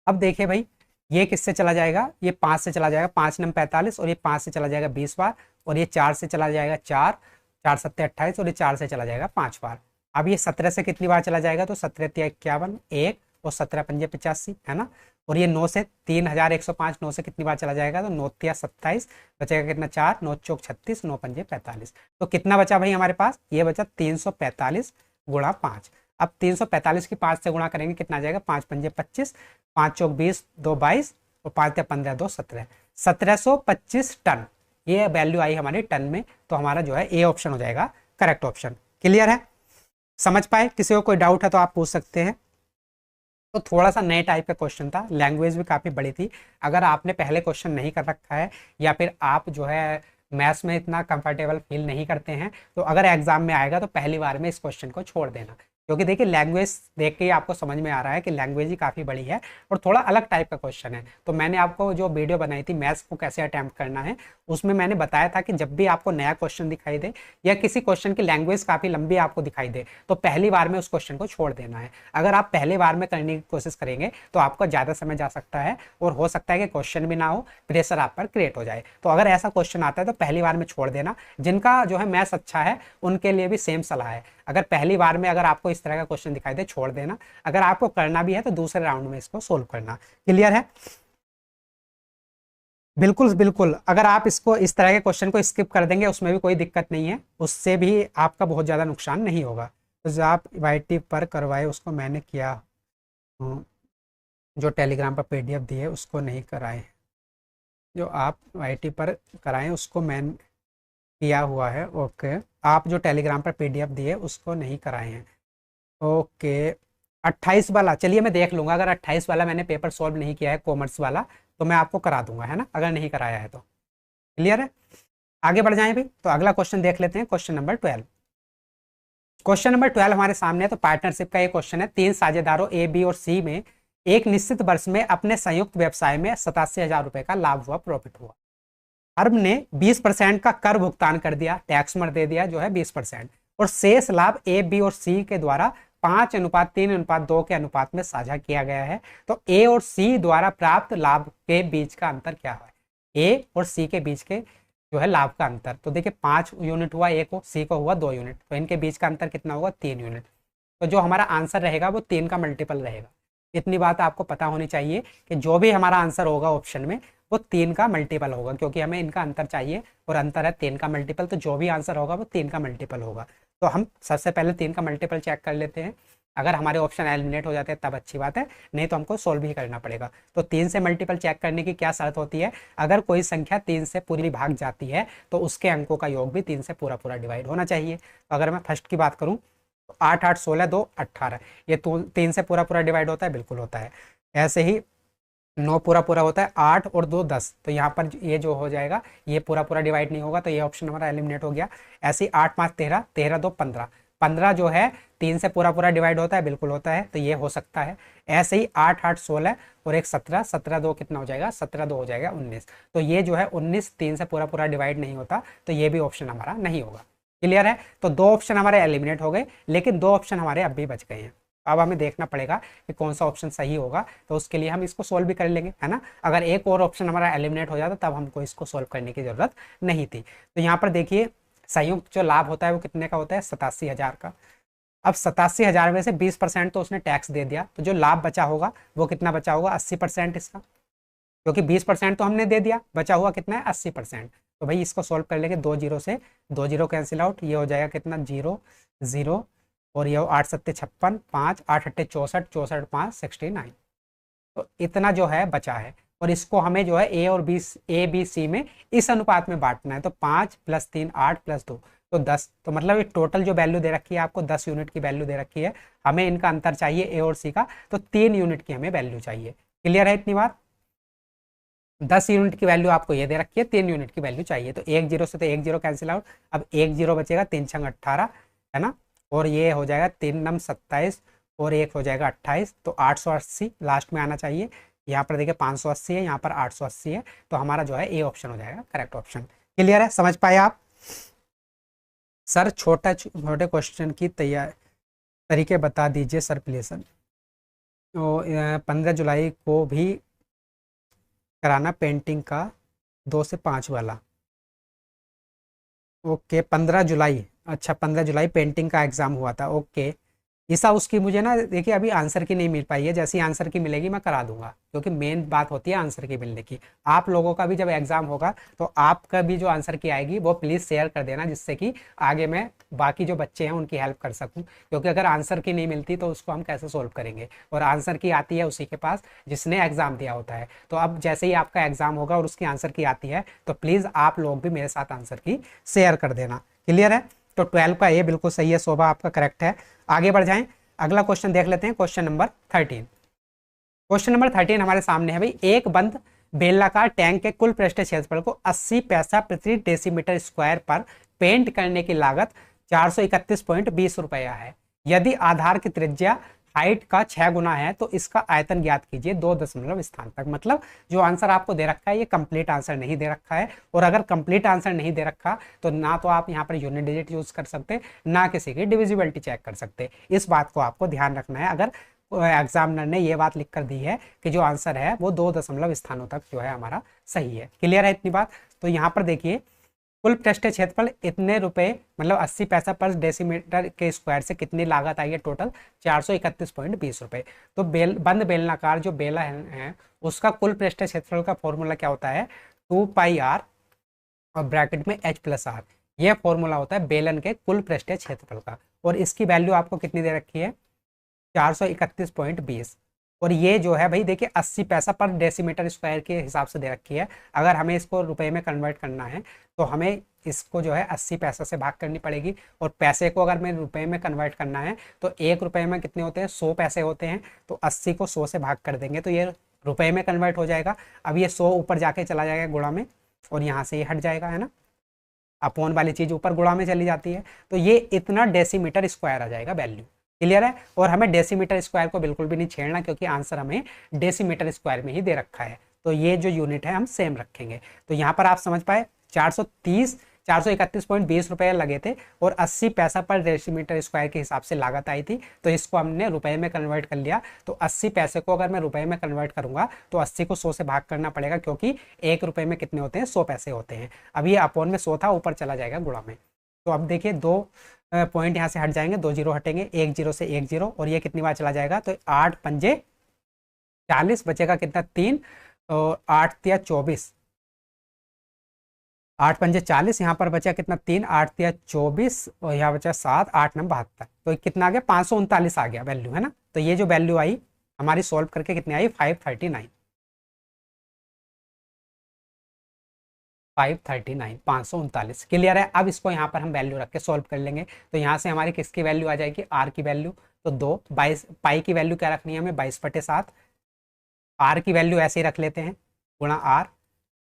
अब देखिए भाई ये किससे चला जाएगा, ये 5 से चला जाएगा, 5 नम 45, और ये 5 से चला जाएगा 20 बार, और ये 4 से चला जाएगा 4, 4 सत्ते 28, और ये 4 से चला जाएगा 5 बार। अब ये 17 से कितनी बार चला जाएगा, तो 17 तिया 51, 1 और 17 पंजे 85 है ना। और ये 9 से 3105, 9 से कितनी बार चला जाएगा, तो 9 तिया 27, बचेगा कितना 4, 9 चौक 36, 9 पंजे 45। तो कितना बचा भाई हमारे पास, ये बचा 345 गुणा 5। अब 345 की 5 से गुणा करेंगे कितना आ जाएगा, 5 पंजे 25, 5 चौक 20, 2 22 और 5 या 15, 2 17, 1725 टन। ये वैल्यू आई हमारे टन में, तो हमारा जो है ए ऑप्शन हो जाएगा करेक्ट ऑप्शन। क्लियर है, समझ पाए, किसी को कोई डाउट है तो आप पूछ सकते हैं। तो थोड़ा सा नए टाइप का क्वेश्चन था, लैंग्वेज भी काफ़ी बड़ी थी। अगर आपने पहले क्वेश्चन नहीं कर रखा है या फिर आप जो है मैथ्स में इतना कंफर्टेबल फील नहीं करते हैं, तो अगर एग्जाम में आएगा तो पहली बार में इस क्वेश्चन को छोड़ देना, क्योंकि देखिए लैंग्वेज देख के ही आपको समझ में आ रहा है कि लैंग्वेज ही काफ़ी बड़ी है और थोड़ा अलग टाइप का क्वेश्चन है। तो मैंने आपको जो वीडियो बनाई थी मैथ्स को कैसे अटैम्प्ट करना है, उसमें मैंने बताया था कि जब भी आपको नया क्वेश्चन दिखाई दे या किसी क्वेश्चन की लैंग्वेज काफ़ी लंबी आपको दिखाई दे तो पहली बार में उस क्वेश्चन को छोड़ देना है। अगर आप पहली बार में करने की कोशिश करेंगे तो आपको ज़्यादा समय जा सकता है और हो सकता है कि क्वेश्चन भी ना हो, प्रेशर आप पर क्रिएट हो जाए। तो अगर ऐसा क्वेश्चन आता है तो पहली बार में छोड़ देना। जिनका जो है मैथ्स अच्छा है उनके लिए भी सेम सलाह है, अगर पहली बार में अगर आपको इस तरह का क्वेश्चन दिखाई दे छोड़ देना, अगर आपको करना भी है तो दूसरे राउंड में इसको सोल्व करना। क्लियर है, बिल्कुल बिल्कुल। अगर आप इसको इस तरह के क्वेश्चन को स्किप कर देंगे उसमें भी कोई दिक्कत नहीं है, उससे भी आपका बहुत ज़्यादा नुकसान नहीं होगा। तो जो आप वाईटी पर करवाए उसको मैंने किया, जो टेलीग्राम पर पीडीएफ दिए उसको नहीं कराए, जो आप वाईटी पर कराएं उसको मैंने किया हुआ है। ओके, आप जो टेलीग्राम पर पीडीएफ दिए उसको नहीं कराए हैं। ओके, 28 वाला चलिए मैं देख लूँगा, अगर 28 वाला मैंने पेपर सॉल्व नहीं किया है कॉमर्स वाला तो मैं आपको करा दूंगा, है ना, अगर नहीं कराया है तो। क्लियर है, आगे बढ़ जाएं भाई। तो अगला क्वेश्चन देख लेते हैं, क्वेश्चन नंबर 12। क्वेश्चन नंबर 12 हमारे सामने है। तो पार्टनरशिप का ये क्वेश्चन है, 3 साझेदारों ए बी और सी में एक निश्चित वर्ष में अपने संयुक्त व्यवसाय में 87,000 रुपए का लाभ हुआ, प्रॉफिट हुआ। फर्म ने 20% का कर भुगतान कर दिया, टैक्स मर दे दिया जो है 20%, और शेष लाभ ए बी और सी के द्वारा 5:3:2 के अनुपात में साझा किया गया है। तो ए और सी द्वारा प्राप्त लाभ के बीच का अंतर क्या है, ए और सी के बीच के जो है लाभ का अंतर। तो देखिए 5 यूनिट हुआ ए को, सी को हुआ 2 यूनिट, तो इनके बीच का अंतर कितना होगा, 3 यूनिट। तो जो हमारा आंसर रहेगा वो 3 का मल्टीपल रहेगा। इतनी बात आपको पता होनी चाहिए कि जो भी हमारा आंसर होगा ऑप्शन में वो 3 का मल्टीपल होगा, क्योंकि हमें इनका अंतर चाहिए और अंतर है 3 का मल्टीपल, तो जो भी आंसर होगा वो 3 का मल्टीपल होगा। तो हम सबसे पहले 3 का मल्टीपल चेक कर लेते हैं। अगर हमारे ऑप्शन एलिमिनेट हो जाते हैं तब अच्छी बात है, नहीं तो हमको सोल्व ही करना पड़ेगा। तो 3 से मल्टीपल चेक करने की क्या शर्त होती है, अगर कोई संख्या 3 से पूरी भाग जाती है तो उसके अंकों का योग भी 3 से पूरा पूरा डिवाइड होना चाहिए। तो अगर मैं फर्स्ट की बात करूँ तो 8 8 16 2 18, ये 3 से पूरा पूरा डिवाइड होता है, बिल्कुल होता है। ऐसे ही 9 पूरा पूरा होता है, 8 और 2 10, तो यहाँ पर ये जो हो जाएगा ये पूरा पूरा डिवाइड नहीं होगा, तो ये ऑप्शन हमारा एलिमिनेट हो गया। ऐसे ही 8 5 13, 13 2 15, 15 जो है 3 से पूरा पूरा डिवाइड होता है, बिल्कुल होता है, तो ये हो सकता है। ऐसे ही 8 8 16 और एक 17, 17 2 कितना हो जाएगा, 17 2 हो जाएगा 19, तो ये जो है 19 3 से पूरा पूरा डिवाइड नहीं होता, तो ये भी ऑप्शन हमारा नहीं होगा। क्लियर है, तो 2 ऑप्शन हमारे एलिमिनेट हो गए, लेकिन 2 ऑप्शन हमारे अब भी बच गए हैं। अब हमें देखना पड़ेगा कि कौन सा ऑप्शन सही होगा, तो उसके लिए हम इसको सोल्व भी कर लेंगे, है ना। अगर एक और ऑप्शन हमारा एलिमिनेट हो जाता तब हमको इसको सोल्व करने की जरूरत नहीं थी। तो यहाँ पर देखिए संयुक्त जो लाभ होता है वो कितने का होता है, 87,000 का। अब 87,000 में से 20% तो उसने टैक्स दे दिया, तो जो लाभ बचा होगा वो कितना बचा होगा, 80% इसका, क्योंकि 20% तो हमने दे दिया, बचा हुआ कितना है, 80%। तो भाई इसको सोल्व कर लेंगे, 2 जीरो से 2 जीरो कैंसिल आउट, ये हो जाएगा कितना, 0 0, और ये 8 सत्ते 56, 5 8 अट्ठे 64, 64 5 69। तो इतना जो है बचा है, और इसको हमें जो है ए और बी, ए बी सी में इस अनुपात में बांटना है। तो 5 + 3 8 + 2 तो 10। तो मतलब ये टोटल जो वैल्यू दे रखी है आपको, 10 यूनिट की वैल्यू दे रखी है, हमें इनका अंतर चाहिए ए और सी का, तो 3 यूनिट की हमें वैल्यू चाहिए। क्लियर है इतनी बात? 10 यूनिट की वैल्यू आपको ये दे रखी है, 3 यूनिट की वैल्यू चाहिए। तो 1 जीरो से तो 1 जीरो कैंसिल आउट, अब 1 जीरो बचेगा, 3 छंग 18 है ना, और ये हो जाएगा 3 नम 27, और एक हो जाएगा 28, तो 880 लास्ट में आना चाहिए। यहाँ पर देखिए 580 है, यहाँ पर 880 है, तो हमारा जो है ए ऑप्शन हो जाएगा करेक्ट ऑप्शन। क्लियर है, समझ पाए आप? सर छोटे क्वेश्चन की तरीके बता दीजिए सर प्लीज सर। तो 15 जुलाई को भी कराना पेंटिंग का 2 से 5 वाला। ओके 15 जुलाई, अच्छा 15 जुलाई पेंटिंग का एग्ज़ाम हुआ था। ओके ईसा, उसकी मुझे ना देखिए अभी आंसर की नहीं मिल पाई है, जैसी आंसर की मिलेगी मैं करा दूंगा, क्योंकि मेन बात होती है आंसर की मिलने की। आप लोगों का भी जब एग्जाम होगा तो आपका भी जो आंसर की आएगी वो प्लीज़ शेयर कर देना, जिससे कि आगे मैं बाकी जो बच्चे हैं उनकी हेल्प कर सकूं, क्योंकि अगर आंसर की नहीं मिलती तो उसको हम कैसे सोल्व करेंगे, और आंसर की आती है उसी के पास जिसने एग्जाम दिया होता है। तो अब जैसे ही आपका एग्जाम होगा और उसकी आंसर की आती है तो प्लीज़ आप लोग भी मेरे साथ आंसर की शेयर कर देना। क्लियर है? तो 12 का ए बिल्कुल सही है, शोभा आपका करेक्ट है। आगे बढ़ जाएं, अगला क्वेश्चन देख लेते हैं, क्वेश्चन नंबर 13। क्वेश्चन नंबर 13 हमारे सामने है भाई, एक बंद बेलनाकार टैंक के कुल पृष्ठीय क्षेत्रफल को 80 पैसा प्रति डेसीमीटर स्क्वायर पर पेंट करने की लागत 431.20 रुपया है। यदि आधार की त्रिज्या हाइट का 6 गुना है तो इसका आयतन ज्ञात कीजिए 2 दशमलव स्थान तक। मतलब जो आंसर आपको दे रखा है ये कंप्लीट आंसर नहीं दे रखा है, और अगर कंप्लीट आंसर नहीं दे रखा तो ना तो आप यहाँ पर यूनिट डिजिट यूज कर सकते, ना किसी की डिविजिबिलिटी चेक कर सकते। इस बात को आपको ध्यान रखना है, अगर एग्जामिनर ने ये बात लिख कर दी है कि जो आंसर है वो 2 दशमलव स्थानों तक जो है हमारा सही है। क्लियर है इतनी बात? तो यहाँ पर देखिए कुल पृष्ठीय क्षेत्रफल इतने रुपए, मतलब 80 पैसा पर डेसीमीटर के स्क्वायर से कितनी लागत आई है टोटल, 431.20 रुपए। तो बंद बेलनाकार जो बेला है उसका कुल पृष्ठीय क्षेत्रफल का फॉर्मूला क्या होता है, 2πr और ब्रैकेट में h+r, यह फॉर्मूला होता है बेलन के कुल पृष्ठीय क्षेत्रफल का, और इसकी वैल्यू आपको कितनी दे रखी है, 431.20। और ये जो है भाई देखिए 80 पैसा पर डेसीमीटर स्क्वायर के हिसाब से दे रखी है। अगर हमें इसको रुपए में कन्वर्ट करना है तो हमें इसको जो है 80 पैसा से भाग करनी पड़ेगी, और पैसे को अगर मैं रुपए में कन्वर्ट करना है तो 1 रुपए में कितने होते हैं, 100 पैसे होते हैं। तो 80 को 100 से भाग कर देंगे तो ये रुपए में कन्वर्ट हो जाएगा। अब ये 100 ऊपर जाके चला जाएगा गुणा में, और यहाँ से ये हट जाएगा, है ना, अपोन वाली चीज ऊपर गुणा में चली जाती है, तो ये इतना डेसीमीटर स्क्वायर आ जाएगा वैल्यू। क्लियर है? और हमें डेसीमीटर स्क्वायर को बिल्कुल भी नहीं छेड़ना, क्योंकि आंसर हमें डेसीमीटर स्क्वायर में ही दे रखा है। तो ये जो यूनिट है हम सेम रखेंगे। तो यहाँ पर आप समझ पाए 431.20 रुपए लगे थे, और 80 पैसा पर डेसीमीटर स्क्वायर के हिसाब से लागत आई थी, तो इसको हमने रुपए में कन्वर्ट कर लिया। तो 80 पैसे को अगर मैं रुपए में कन्वर्ट करूंगा तो 80 को 100 से भाग करना पड़ेगा, क्योंकि 1 रुपए में कितने होते हैं, 100 पैसे होते हैं। अब ये अपोन में 100 था, ऊपर चला जाएगा गुणा में। तो अब देखिए 2 पॉइंट यहाँ से हट जाएंगे, 2 जीरो हटेंगे, 1 जीरो से 1 जीरो, और ये कितनी बार चला जाएगा, तो 8 पंजे 40, बचेगा कितना, 3, और 8 तिया 24, 8 पंजे 40, यहाँ पर बचा कितना, 3, 8 तिया 24, और यहाँ बचा 7, 8 9 72, तो कितना आ गया, 539 आ गया वैल्यू, है ना। तो ये जो वैल्यू आई हमारी सोल्व करके कितनी आई, 539, 539। क्लियर है? अब इसको यहाँ पर हम वैल्यू रख के सोल्व कर लेंगे। तो यहाँ से हमारी किसकी वैल्यू आ जाएगी, आर की वैल्यू। तो 2 22, पाई की वैल्यू क्या रखनी है हमें, 22/7। आर की वैल्यू ऐसे ही रख लेते हैं, गुणा आर,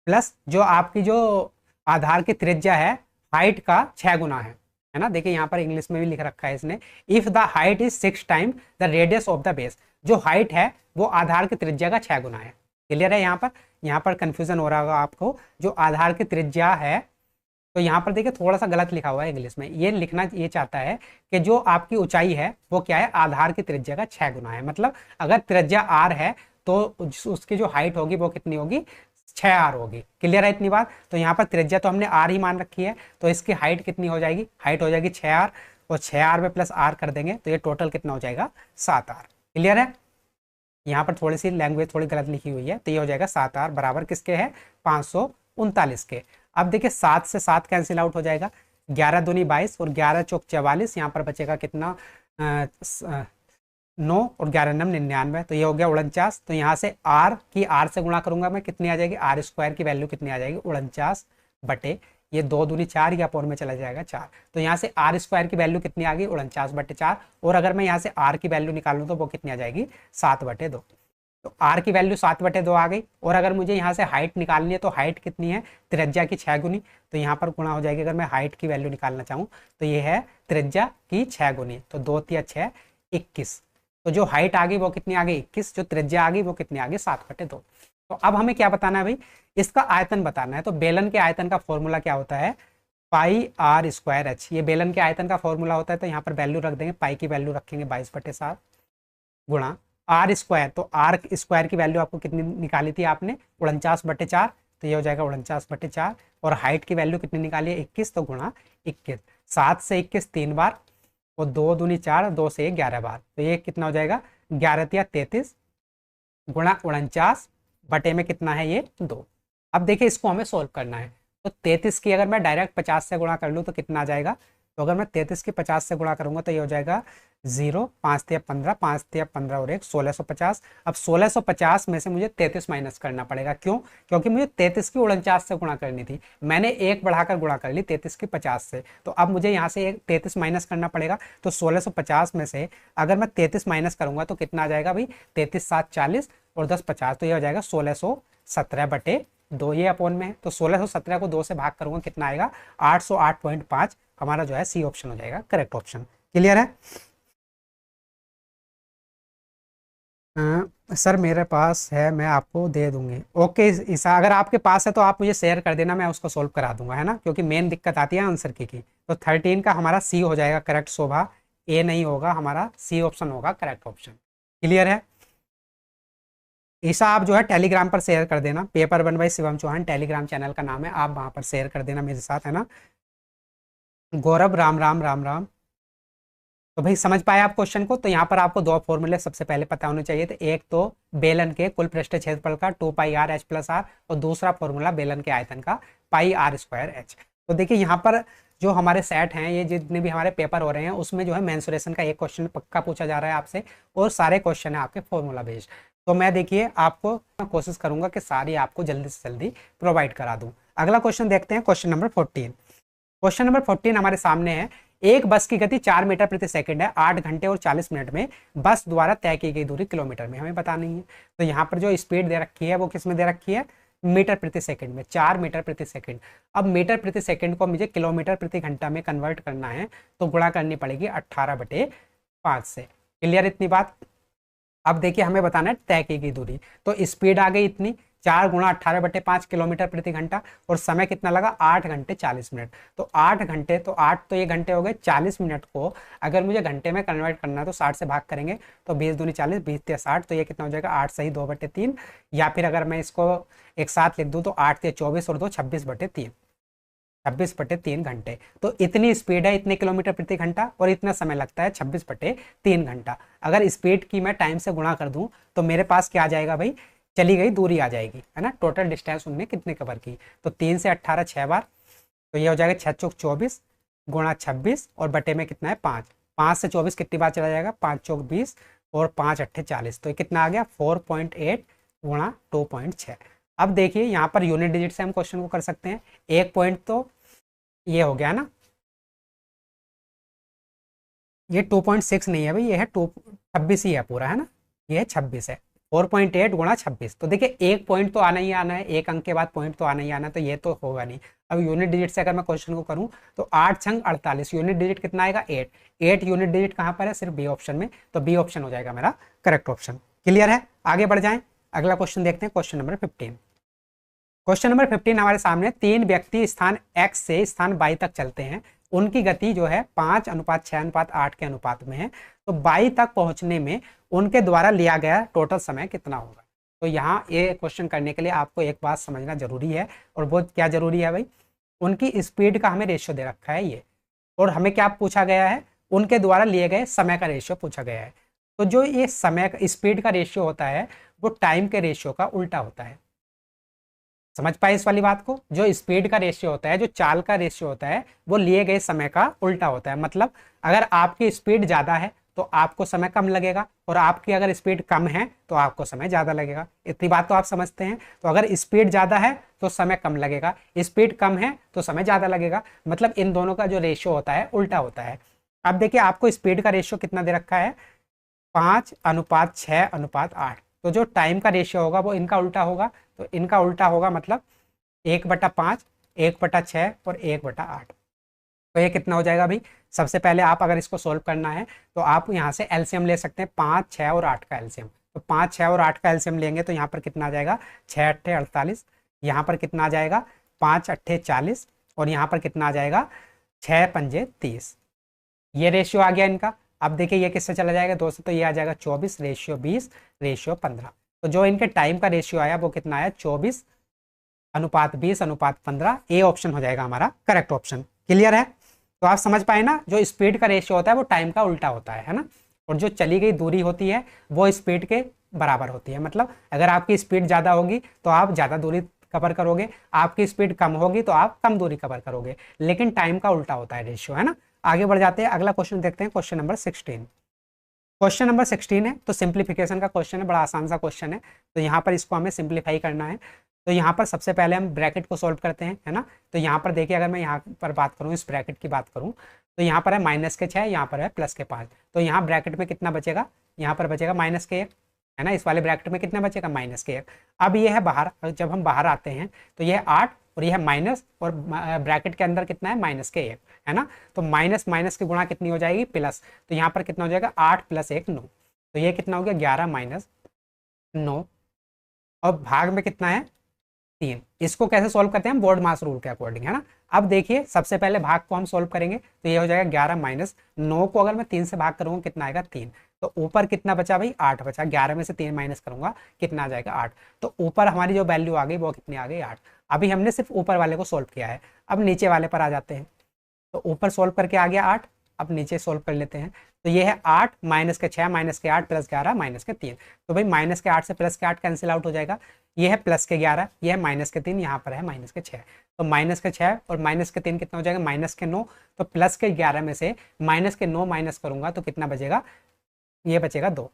प्लस जो आपकी जो आधार की त्रिज्या है हाइट का 6 गुना है ना। देखिए यहाँ पर इंग्लिश में भी लिख रखा है इसने, if the height is 6 time the radius of the base. जो हाइट है वो आधार की त्रिज्या का 6 गुना है। क्लियर है? यहाँ पर कंफ्यूजन हो रहा होगा आपको, जो आधार की त्रिज्या है, तो यहाँ पर देखिए थोड़ा सा गलत लिखा हुआ है इंग्लिश में। ये लिखना ये चाहता है कि जो आपकी ऊंचाई है वो क्या है, आधार की त्रिज्या का 6 गुना है। मतलब अगर त्रिज्या r है तो उसकी जो हाइट होगी वो कितनी होगी, 6r होगी। क्लियर है इतनी बात। तो यहाँ पर त्रिज्या तो हमने r ही मान रखी है, तो इसकी हाइट कितनी हो जाएगी, हाइट हो जाएगी 6r, और 6r में प्लस r कर देंगे तो ये टोटल कितना हो जाएगा 7r। क्लियर है। यहाँ पर थोड़ी सी लैंग्वेज थोड़ी गलत लिखी हुई है, तो ये हो जाएगा 7r बराबर किसके है 539 के। अब देखिए 7 से 7 कैंसिल आउट हो जाएगा, 11 दूनी 22 और 11 चौक 44, यहाँ पर बचेगा कितना 9 और 11 नम 99, तो ये हो गया 49। तो यहाँ से r की r से गुणा करूंगा मैं, कितनी आ जाएगी r स्क्वायर की वैल्यू कितनी आ जाएगी 49 बटे ये 2 दूनी 4 या अपोन में चला जाएगा 4। तो यहाँ से r स्क्वायर की वैल्यू कितनी आ गई 49 बटे 4, और अगर मैं यहाँ से r की वैल्यू निकालूँ तो वो कितनी आ जाएगी 7 बटे 2। तो r की वैल्यू 7 बटे 2 आ गई। और अगर मुझे यहाँ से हाइट निकालनी है तो हाइट कितनी है त्रिज्या की 6 गुनी, तो यहाँ पर गुणा हो जाएगी। अगर मैं हाइट की वैल्यू निकालना चाहूँ तो ये है त्रिज्या की 6 गुनी, तो 2 तिया 6 21। तो जो हाइट आ गई वो कितनी आ गई 21, जो त्रिज्या आ गई वो कितनी आ गई 7 बटे 2। तो अब हमें क्या बताना है भाई, इसका आयतन बताना है। तो बेलन के आयतन का फॉर्मूला क्या होता है पाई आर स्क्वायर एच, ये बेलन के आयतन का फॉर्मूला होता है। तो यहाँ पर वैल्यू रख देंगे, पाई की वैल्यू रखेंगे 22/7 गुणा आर स्क्वायर। तो आर स्क्वायर की वैल्यू आपको कितनी निकाली थी आपने 49/4, तो ये हो जाएगा 49/4। और हाइट की वैल्यू कितनी निकाली है 21, तो गुणा 21। 7 से 21 3 बार, और 2 दूनी 4, 2 से 11 बार, तो ये कितना हो जाएगा 11 तिया 33 गुणा 49 बटे में कितना है ये 2। अब देखिए इसको हमें सोल्व करना है। तो 33 की अगर मैं डायरेक्ट 50 से गुणा कर लूँ तो कितना आ जाएगा, तो अगर मैं 33 की 50 से गुणा करूंगा तो ये हो जाएगा 0, 5 तिया 15, 5 तिया 15 और 1 1650। अब 1650 में से मुझे 33 माइनस करना पड़ेगा, क्यों, क्योंकि मुझे 33 की 49 से गुणा करनी थी, मैंने एक बढ़ाकर गुणा कर ली 33 की 50 से। तो अब मुझे यहाँ से 33 माइनस करना पड़ेगा। तो 1650 में से अगर मैं 33 माइनस करूंगा तो कितना आ जाएगा भाई 33 7 40 और 10 50, तो ये हो जाएगा 1617 बटे 2, ये अपोन में है। तो 1617 को 2 से भाग करूंगा कितना आएगा 808.5, हमारा जो है सी ऑप्शन हो जाएगा करेक्ट ऑप्शन। क्लियर है। सर मेरे पास है, मैं आपको दे दूंगी। ओके ईसा, अगर आपके पास है तो आप मुझे शेयर कर देना, मैं उसको सोल्व करा दूंगा, है ना, क्योंकि मेन दिक्कत आती है आंसर की। तो 13 का हमारा सी हो जाएगा करेक्ट। शोभा ए नहीं होगा, हमारा सी ऑप्शन होगा करेक्ट ऑप्शन। क्लियर है। ईसा आप जो है टेलीग्राम पर शेयर कर देना, paper 1 by Shivam Chauhan Telegram channel का नाम है, आप वहां पर शेयर कर देना मेरे साथ, है ना। गौरव राम राम राम राम। तो भाई समझ पाए आप क्वेश्चन को। तो यहाँ पर आपको 2 फॉर्मूले सबसे पहले पता होने चाहिए थे, एक तो बेलन के कुल पृष्ठ क्षेत्रफल का 2 पाई आर एच प्लस आर, और दूसरा फॉर्मूला बेलन के आयतन का पाई आर स्क्वायर एच। तो देखिए यहाँ पर जो हमारे सेट हैं, ये जितने भी हमारे पेपर हो रहे हैं उसमें जो है मेंसुरेशन का एक क्वेश्चन पक्का पूछा जा रहा है आपसे, और सारे क्वेश्चन है आपके फॉर्मूला बेस्ड। तो मैं देखिए आपको कोशिश करूंगा कि सारी आपको जल्दी से जल्दी प्रोवाइड करा दूं। अगला क्वेश्चन देखते हैं, क्वेश्चन नंबर 14। क्वेश्चन नंबर 14 हमारे सामने है, एक बस की गति 4 मीटर प्रति सेकंड है, 8 घंटे और 40 मिनट में बस द्वारा तय की गई दूरी किलोमीटर में हमें बतानी है। तो यहाँ पर जो स्पीड दे रखी है वो किस में दे रखी है मीटर प्रति सेकंड में, 4 मीटर प्रति सेकंड। अब मीटर प्रति सेकंड को मुझे किलोमीटर प्रति घंटा में कन्वर्ट करना है, तो गुणा करनी पड़ेगी 18/5 से। क्लियर इतनी बात। अब देखिए हमें बताना है तय की गई दूरी। तो स्पीड आ गई इतनी, 4 गुणा 18/5 किलोमीटर प्रति घंटा, और समय कितना लगा 8 घंटे 40 मिनट। तो 8 घंटे, तो 8 तो ये घंटे हो गए, 40 मिनट को अगर मुझे घंटे में कन्वर्ट करना है तो 60 से भाग करेंगे, तो 20 दूनी 40, 20 तिया 60, तो ये कितना हो जाएगा 8 सही 2/3। या फिर अगर मैं इसको एक साथ लिख दूँ तो 8 तिया 24 और 2 26/3, 26/3 घंटे। तो इतनी स्पीड है, इतने किलोमीटर प्रति घंटा, और इतना समय लगता है 26/3 घंटा। अगर स्पीड की मैं टाइम से गुणा कर दूं तो मेरे पास क्या आ जाएगा भाई, चली गई दूरी आ जाएगी, है ना, टोटल डिस्टेंस उनने कितने कवर की। तो 3 से 18 6 बार, तो ये हो जाएगा 6 चौक 24 गुणा 26 और बटे में कितना है 5। 5 से 24 कितनी बार चला जाएगा 5 चौक 20 और 5 अट्ठे 40, तो ये कितना आ गया 4.8 गुणा 2.6। अब देखिए यहाँ पर यूनिट डिजिट से हम क्वेश्चन को कर सकते हैं। एक पॉइंट तो ये हो गया ना, ये 2.6 नहीं है भाई, ये है 26 ही है पूरा, है ना, ये है 26 है। 4.8 गुणा 26, तो देखिए एक पॉइंट तो आना ही आना है, एक अंक के बाद पॉइंट तो आना ही आना है, तो ये तो होगा नहीं। अब यूनिट डिजिट से अगर मैं क्वेश्चन को करूं तो 8 छंग 48, यूनिट डिजिट कितना आएगा 8। 8 यूनिट डिजिट कहां पर है, सिर्फ बी ऑप्शन में, तो बी ऑप्शन हो जाएगा मेरा करेक्ट ऑप्शन। क्लियर है। आगे बढ़ जाएं, अगला क्वेश्चन देखते हैं, क्वेश्चन नंबर 15। क्वेश्चन नंबर 15 हमारे सामने, 3 व्यक्ति स्थान x से स्थान y तक चलते हैं, उनकी गति जो है 5:6:8 के अनुपात में है। तो y तक पहुंचने में उनके द्वारा लिया गया टोटल समय कितना होगा। तो यहाँ ये क्वेश्चन करने के लिए आपको एक बात समझना जरूरी है, और वो क्या जरूरी है भाई, उनकी स्पीड का हमें रेशियो दे रखा है ये, और हमें क्या पूछा गया है, उनके द्वारा लिए गए समय का रेशियो पूछा गया है। तो जो ये समय का स्पीड का रेशियो होता है वो टाइम के रेशियो का उल्टा होता है। समझ पाए इस वाली बात को? जो स्पीड का रेशियो होता है, जो चाल का रेशियो होता है, वो लिए गए समय का उल्टा होता है। मतलब अगर आपकी स्पीड ज्यादा है तो आपको समय कम लगेगा, और आपकी अगर स्पीड कम है तो आपको समय ज्यादा लगेगा। इतनी बात तो आप समझते हैं। तो अगर स्पीड ज्यादा है तो समय कम लगेगा, स्पीड कम है तो समय ज्यादा लगेगा। मतलब इन दोनों का जो रेशियो होता है उल्टा होता है। अब देखिए आपको स्पीड का रेशियो कितना दे रखा है, 5:6:8। तो जो टाइम का रेशियो होगा वो इनका उल्टा होगा। तो इनका उल्टा होगा मतलब 1/5, 1/6 और 1/8। तो ये कितना हो जाएगा भाई? सबसे पहले आप अगर इसको सोल्व करना है तो आप यहाँ से एलसीएम ले सकते हैं, 5, 6 और 8 का एलसीएम। तो 5, 6 और 8 का एलसीएम लेंगे तो यहाँ पर कितना आ जाएगा, 6×8 = 48। यहाँ पर कितना आ जाएगा, 5×8 = 40। और यहाँ पर कितना आ जाएगा, 6×5 = 30। ये रेशियो आ गया इनका। अब देखिए ये किससे चला जाएगा, 2 से, तो ये आ जाएगा 24:20:15। तो जो इनके टाइम का रेशियो आया वो कितना आया, 24:20:15। ए ऑप्शन हो जाएगा हमारा करेक्ट ऑप्शन। क्लियर है? तो आप समझ पाए ना, जो स्पीड का रेशियो होता है वो टाइम का उल्टा होता है ना। और जो चली गई दूरी होती है वो स्पीड के बराबर होती है। मतलब अगर आपकी स्पीड ज़्यादा होगी तो आप ज़्यादा दूरी कवर करोगे, आपकी स्पीड कम होगी तो आप कम दूरी कवर करोगे, लेकिन टाइम का उल्टा होता है रेशियो, है ना। आगे बढ़ जाते हैं, अगला क्वेश्चन देखते हैं, क्वेश्चन नंबर 16। क्वेश्चन नंबर 16 है तो सिंप्लीफिकेशन का क्वेश्चन है, बड़ा आसान सा क्वेश्चन है। तो यहाँ पर इसको हमें सिंप्लीफाई करना है। तो यहाँ पर सबसे पहले हम ब्रैकेट को सॉल्व करते हैं, है ना। तो यहाँ पर देखिए अगर मैं यहाँ पर बात करूँ, इस ब्रैकेट की बात करूँ, तो यहाँ पर है -6, यहाँ पर है +5। तो यहाँ ब्रैकेट में कितना बचेगा, यहाँ पर बचेगा -1, है ना। इस वाले ब्रैकेट में कितना बचेगा, -1। अब ये है बाहर, जब हम बाहर आते हैं तो ये 8 और ये है माइनस, और ब्रैकेट के अंदर कितना है, -1, है ना। तो माइनस माइनस की गुणा कितनी हो जाएगी, प्लस। तो यहाँ पर कितना हो जाएगा, 8 + 1 9। तो ये कितना हो गया, 11 - 9, और भाग में कितना है, 3। इसको कैसे सोल्व करते हैं हम, बोर्ड मास रूल के अकॉर्डिंग, है ना। अब देखिए सबसे पहले भाग को हम सोल्व करेंगे तो ये हो जाएगा 11 - 9 को अगर मैं 3 से भाग करूंगा कितना आएगा, 3। तो ऊपर कितना बचा भाई, 8 बचा। 11 में से 3 माइनस करूंगा कितना आ जाएगा, 8। तो ऊपर हमारी जो वैल्यू आ गई वो कितनी आ गई, 8। अभी हमने सिर्फ ऊपर वाले को सोल्व किया है। अब नीचे वाले पर आ जाते हैं। तो ऊपर सोल्व करके आ गया 8, अब नीचे सोल्व कर लेते हैं। तो ये है 8 -6 -8 +11 -3। तो भाई -8 से +8 कैंसिल आउट हो जाएगा। ये है +11, ये है -3, यहाँ पर है -6। तो -6 और -3 कितना हो जाएगा, -9। तो +11 में से -9 माइनस करूंगा तो कितना बचेगा, ये बचेगा 2,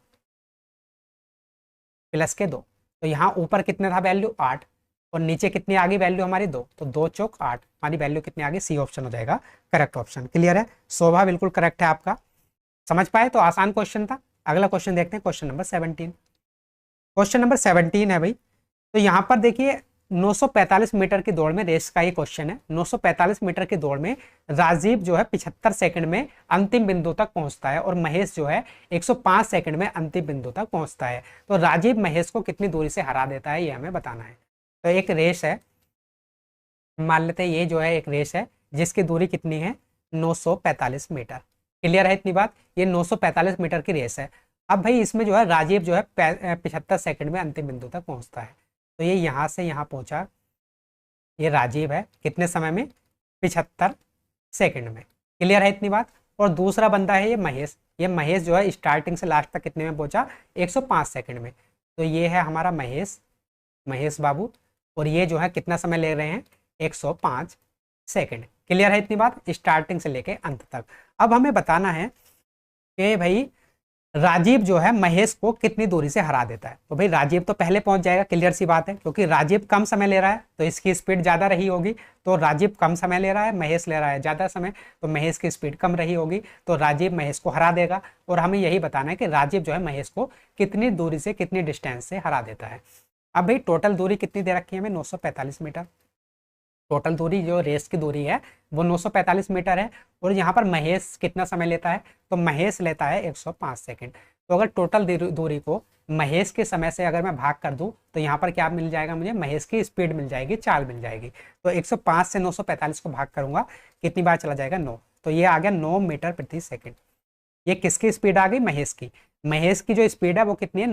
+2। तो यहाँ ऊपर कितने था वैल्यू, 8, और नीचे कितनी आ गई वैल्यू हमारी, 2। तो 2 चौक 8, हमारी वैल्यू कितनी आ गई, सी ऑप्शन हो जाएगा करेक्ट ऑप्शन। क्लियर है? शोभा बिल्कुल करेक्ट है आपका। समझ पाए? तो आसान क्वेश्चन था। अगला क्वेश्चन देखते हैं, क्वेश्चन नंबर 17। क्वेश्चन नंबर 17 है भाई। तो यहाँ पर देखिए 945 मीटर की दौड़ में, रेस का ये क्वेश्चन है, 945 मीटर की दौड़ में राजीव जो है 75 सेकंड में अंतिम बिंदु तक पहुंचता है, और महेश जो है 105 सेकंड में अंतिम बिंदु तक पहुंचता है। तो राजीव महेश को कितनी दूरी से हरा देता है, ये हमें बताना है। तो एक रेस है, मान लेते हैं ये जो है एक रेस है जिसकी दूरी कितनी है, 945 मीटर। क्लियर है इतनी बात? ये 945 मीटर की रेस है। अब भाई इसमें जो है राजीव जो है 75 सेकंड में अंतिम बिंदु तक पहुंचता है। तो ये यहाँ से यहाँ पहुंचा, ये राजीव है कितने समय में, 75 सेकंड में। क्लियर है इतनी बात? और दूसरा बंदा है ये महेश। ये महेश जो है स्टार्टिंग से लास्ट तक कितने में पहुंचा, 105 सेकंड में। तो ये है हमारा महेश, महेश बाबू, और ये जो है कितना समय ले रहे हैं, 105 सेकंड। क्लियर है इतनी बात, स्टार्टिंग से लेके अंत तक। अब हमें बताना है कि भाई राजीव जो है महेश को कितनी दूरी से हरा देता है। तो भाई राजीव तो पहले पहुंच जाएगा, क्लियर सी बात है, क्योंकि राजीव कम समय ले रहा है तो इसकी स्पीड ज्यादा रही होगी। तो राजीव कम समय ले रहा है, महेश ले रहा है ज्यादा समय, तो महेश की स्पीड कम रही होगी, तो राजीव महेश को हरा देगा। और हमें यही बताना है कि राजीव जो है महेश को कितनी दूरी से, कितनी डिस्टेंस से हरा देता है। अब भाई टोटल दूरी कितनी दे रखी है हमें, 945 मीटर। टोटल दूरी जो रेस की दूरी है वो 945 मीटर है। और यहाँ पर महेश कितना समय लेता है, तो महेश लेता है 105 सेकंड। तो अगर टोटल दूरी को महेश के समय से अगर मैं भाग कर दूं तो यहाँ पर क्या मिल जाएगा मुझे, महेश की स्पीड मिल जाएगी, चाल मिल जाएगी। तो 105 से 945 को भाग करूंगा कितनी बार चला जाएगा, 9। तो ये आ गया 9 मीटर प्रति सेकेंड। ये किसकी स्पीड आ गई, महेश की। महेश की जो स्पीड है वो कितनी है,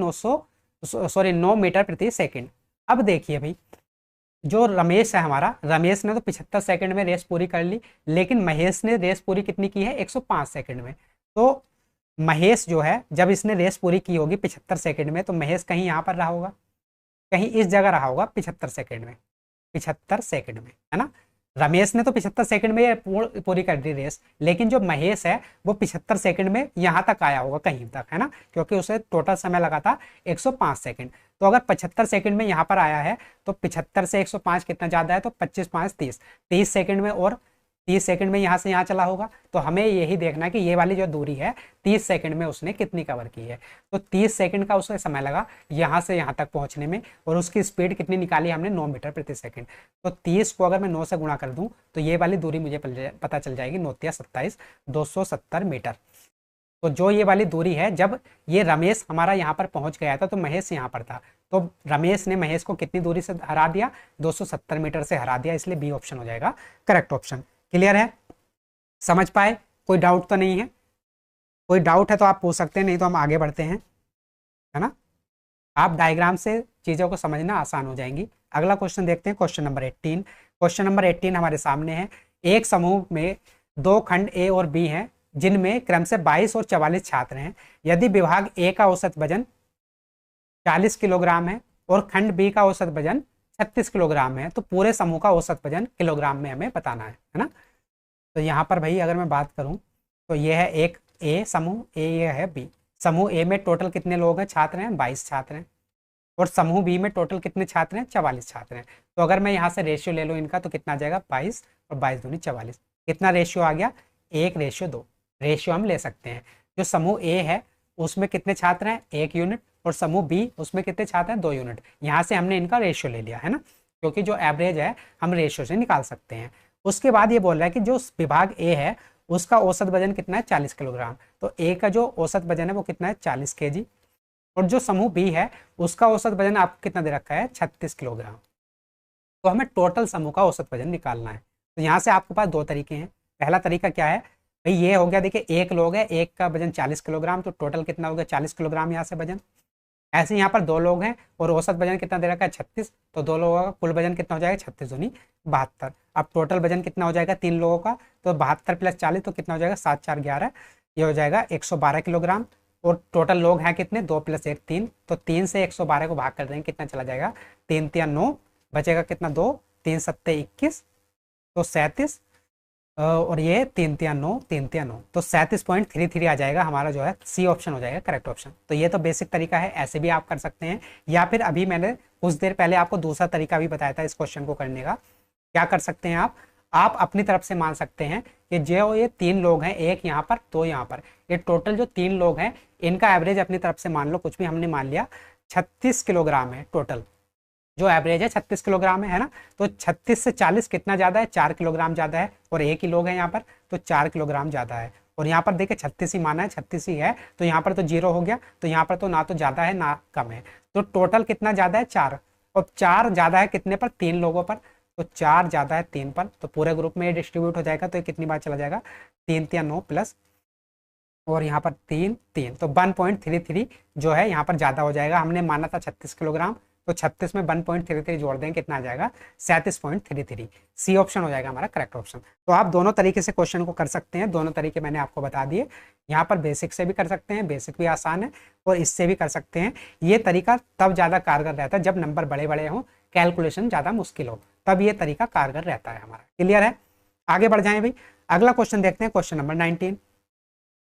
सॉरी 9 मीटर प्रति सेकंड। अब देखिए भाई, जो रमेश है हमारा, रमेश ने तो 75 सेकंड में रेस पूरी कर ली, लेकिन महेश ने रेस पूरी कितनी की है, 105 सेकंड में। तो महेश जो है, जब इसने रेस पूरी की होगी 75 सेकंड में, तो महेश कहीं यहाँ पर रहा होगा, कहीं इस जगह रहा होगा 75 सेकंड में, 75 सेकंड में, है ना। रमेश ने तो 75 सेकंड में ये पूरी कर दी रेस, लेकिन जो महेश है वो 75 सेकंड में यहाँ तक आया होगा, कहीं तक, है ना, क्योंकि उसे टोटल समय लगा था 105 सेकंड। तो अगर 75 सेकंड में यहाँ पर आया है, तो 75 से 105 कितना ज़्यादा है, तो 25 5 30, 30 सेकंड में, और 30 सेकंड में यहाँ से यहाँ चला होगा। तो हमें यही देखना है कि ये वाली जो दूरी है 30 सेकंड में उसने कितनी कवर की है। तो 30 सेकंड का उसे समय लगा यहाँ से यहाँ तक पहुँचने में, और उसकी स्पीड कितनी निकाली हमने, 9 मीटर प्रति सेकंड। तो 30 को अगर मैं 9 से गुणा कर दूँ तो ये वाली दूरी मुझे पता चल जाएगी, 9 × 27 270 मीटर। तो जो ये वाली दूरी है, जब ये रमेश हमारा यहाँ पर पहुँच गया था तो महेश यहाँ पर था, तो रमेश ने महेश को कितनी दूरी से हरा दिया, 270 मीटर से हरा दिया, इसलिए बी ऑप्शन हो जाएगा करेक्ट ऑप्शन। क्लियर है, समझ पाए, कोई डाउट तो नहीं है? कोई डाउट है तो आप पूछ सकते हैं, नहीं तो हम आगे बढ़ते हैं, है ना। आप डायग्राम से चीज़ों को समझना आसान हो जाएंगी। अगला क्वेश्चन देखते हैं, क्वेश्चन नंबर 18। क्वेश्चन नंबर 18 हमारे सामने है। एक समूह में 2 खंड ए और बी हैं, जिनमें क्रम से 22 और 44 छात्र हैं। यदि विभाग ए का औसत वजन 40 किलोग्राम है और खंड बी का औसत वजन 36 किलोग्राम है, तो पूरे समूह का औसत वजन किलोग्राम में हमें बताना है ना। तो यहाँ पर भाई अगर मैं बात करूँ तो ये है एक ए समूह, ये है बी समूह। ए में टोटल कितने लोग हैं, छात्र हैं, 22 छात्र हैं, और समूह बी में टोटल कितने छात्र हैं, 44 छात्र हैं। तो अगर मैं यहाँ से रेशियो ले लूँ इनका, तो कितना आ जाएगा, 22 और 22 दूनी 44। कितना रेशियो आ गया, 1:2 रेशियो हम ले सकते हैं। जो समूह ए है उसमें कितने छात्र हैं, 1 यूनिट, और समूह बी उसमें कितने छात्र हैं, 2 यूनिट। यहाँ से हमने इनका रेशियो ले लिया, है ना, क्योंकि जो एवरेज है हम रेशियो से निकाल सकते हैं। उसके बाद ये बोल रहा है कि जो विभाग ए है उसका औसत वजन कितना है, 40 किलोग्राम। तो ए का जो औसत वजन है वो कितना है, 40 kg, और जो समूह बी है उसका औसत वजन आपको कितना दे रखा है, 36 किलोग्राम। तो हमें टोटल समूह का औसत वजन निकालना है। तो यहाँ से आपके पास 2 तरीके हैं। पहला तरीका क्या है भाई, ये हो गया, देखिए एक लोग है, एक का वजन 40 किलोग्राम, तो टोटल कितना हो गया, 40 किलोग्राम यहाँ से वजन। ऐसे यहाँ पर 2 लोग हैं और औसत वजन कितना दे रखा है, 36, तो 2 लोगों का कुल वजन कितना हो जाएगा, 36 दूनी 72। अब टोटल वजन कितना हो जाएगा 3 लोगों का, तो 72 + 40 तो कितना हो जाएगा, 7 4 11, ये हो जाएगा 112 किलोग्राम। और टोटल लोग हैं कितने, 2 + 1 3, तो 3 से 112 को भाग कर देंगे, कितना चला जाएगा, 3 × 9, बचेगा कितना, 2, 3 × 7 21, तो 37, और ये 3 × 9 3 × 9, तो 37.33 आ जाएगा हमारा, जो है सी ऑप्शन हो जाएगा करेक्ट ऑप्शन। तो ये तो बेसिक तरीका है, ऐसे भी आप कर सकते हैं, या फिर अभी मैंने कुछ देर पहले आपको दूसरा तरीका भी बताया था इस क्वेश्चन को करने का। क्या कर सकते हैं आप अपनी तरफ से मान सकते हैं कि जो ये 3 लोग हैं, एक यहाँ पर 2 यहाँ पर, ये टोटल जो 3 लोग हैं इनका एवरेज अपनी तरफ से मान लो, कुछ भी हमने मान लिया, 36 किलोग्राम है टोटल, जो एवरेज है 36 किलोग्राम है ना। तो 36 से 40 कितना ज़्यादा है, 4 किलोग्राम ज़्यादा है, और एक ही लोग हैं यहाँ पर, तो 4 किलोग्राम ज़्यादा है। और यहाँ पर देखिए 36 ही माना है, 36 ही है, तो यहाँ पर तो 0 हो गया, तो यहाँ पर तो ना तो ज़्यादा है ना कम है, तो टोटल कितना ज़्यादा है, 4, और 4 ज़्यादा है कितने पर, 3 लोगों पर, तो 4 ज़्यादा है 3 पर, तो पूरे ग्रुप में ये डिस्ट्रीब्यूट हो जाएगा, तो ये कितनी बार चला जाएगा, 3 × 9 प्लस, और यहाँ पर 3 3, तो 1.33 जो है यहाँ पर ज़्यादा हो जाएगा। हमने माना था 36 किलोग्राम, तो 36 में 1.33 जोड़ दें, कितना आ जाएगा, 37.33। सी ऑप्शन हो जाएगा हमारा करेक्ट ऑप्शन। तो आप दोनों तरीके से क्वेश्चन को कर सकते हैं, दोनों तरीके मैंने आपको बता दिए। यहाँ पर बेसिक से भी कर सकते हैं, बेसिक भी आसान है, और इससे भी कर सकते हैं। ये तरीका तब ज़्यादा कारगर रहता है जब नंबर बड़े बड़े हों, कैलकुलेशन ज़्यादा मुश्किल हो, तब ये तरीका कारगर रहता है हमारा। क्लियर है, आगे बढ़ जाएं भाई। अगला क्वेश्चन देखते हैं, क्वेश्चन नंबर 19।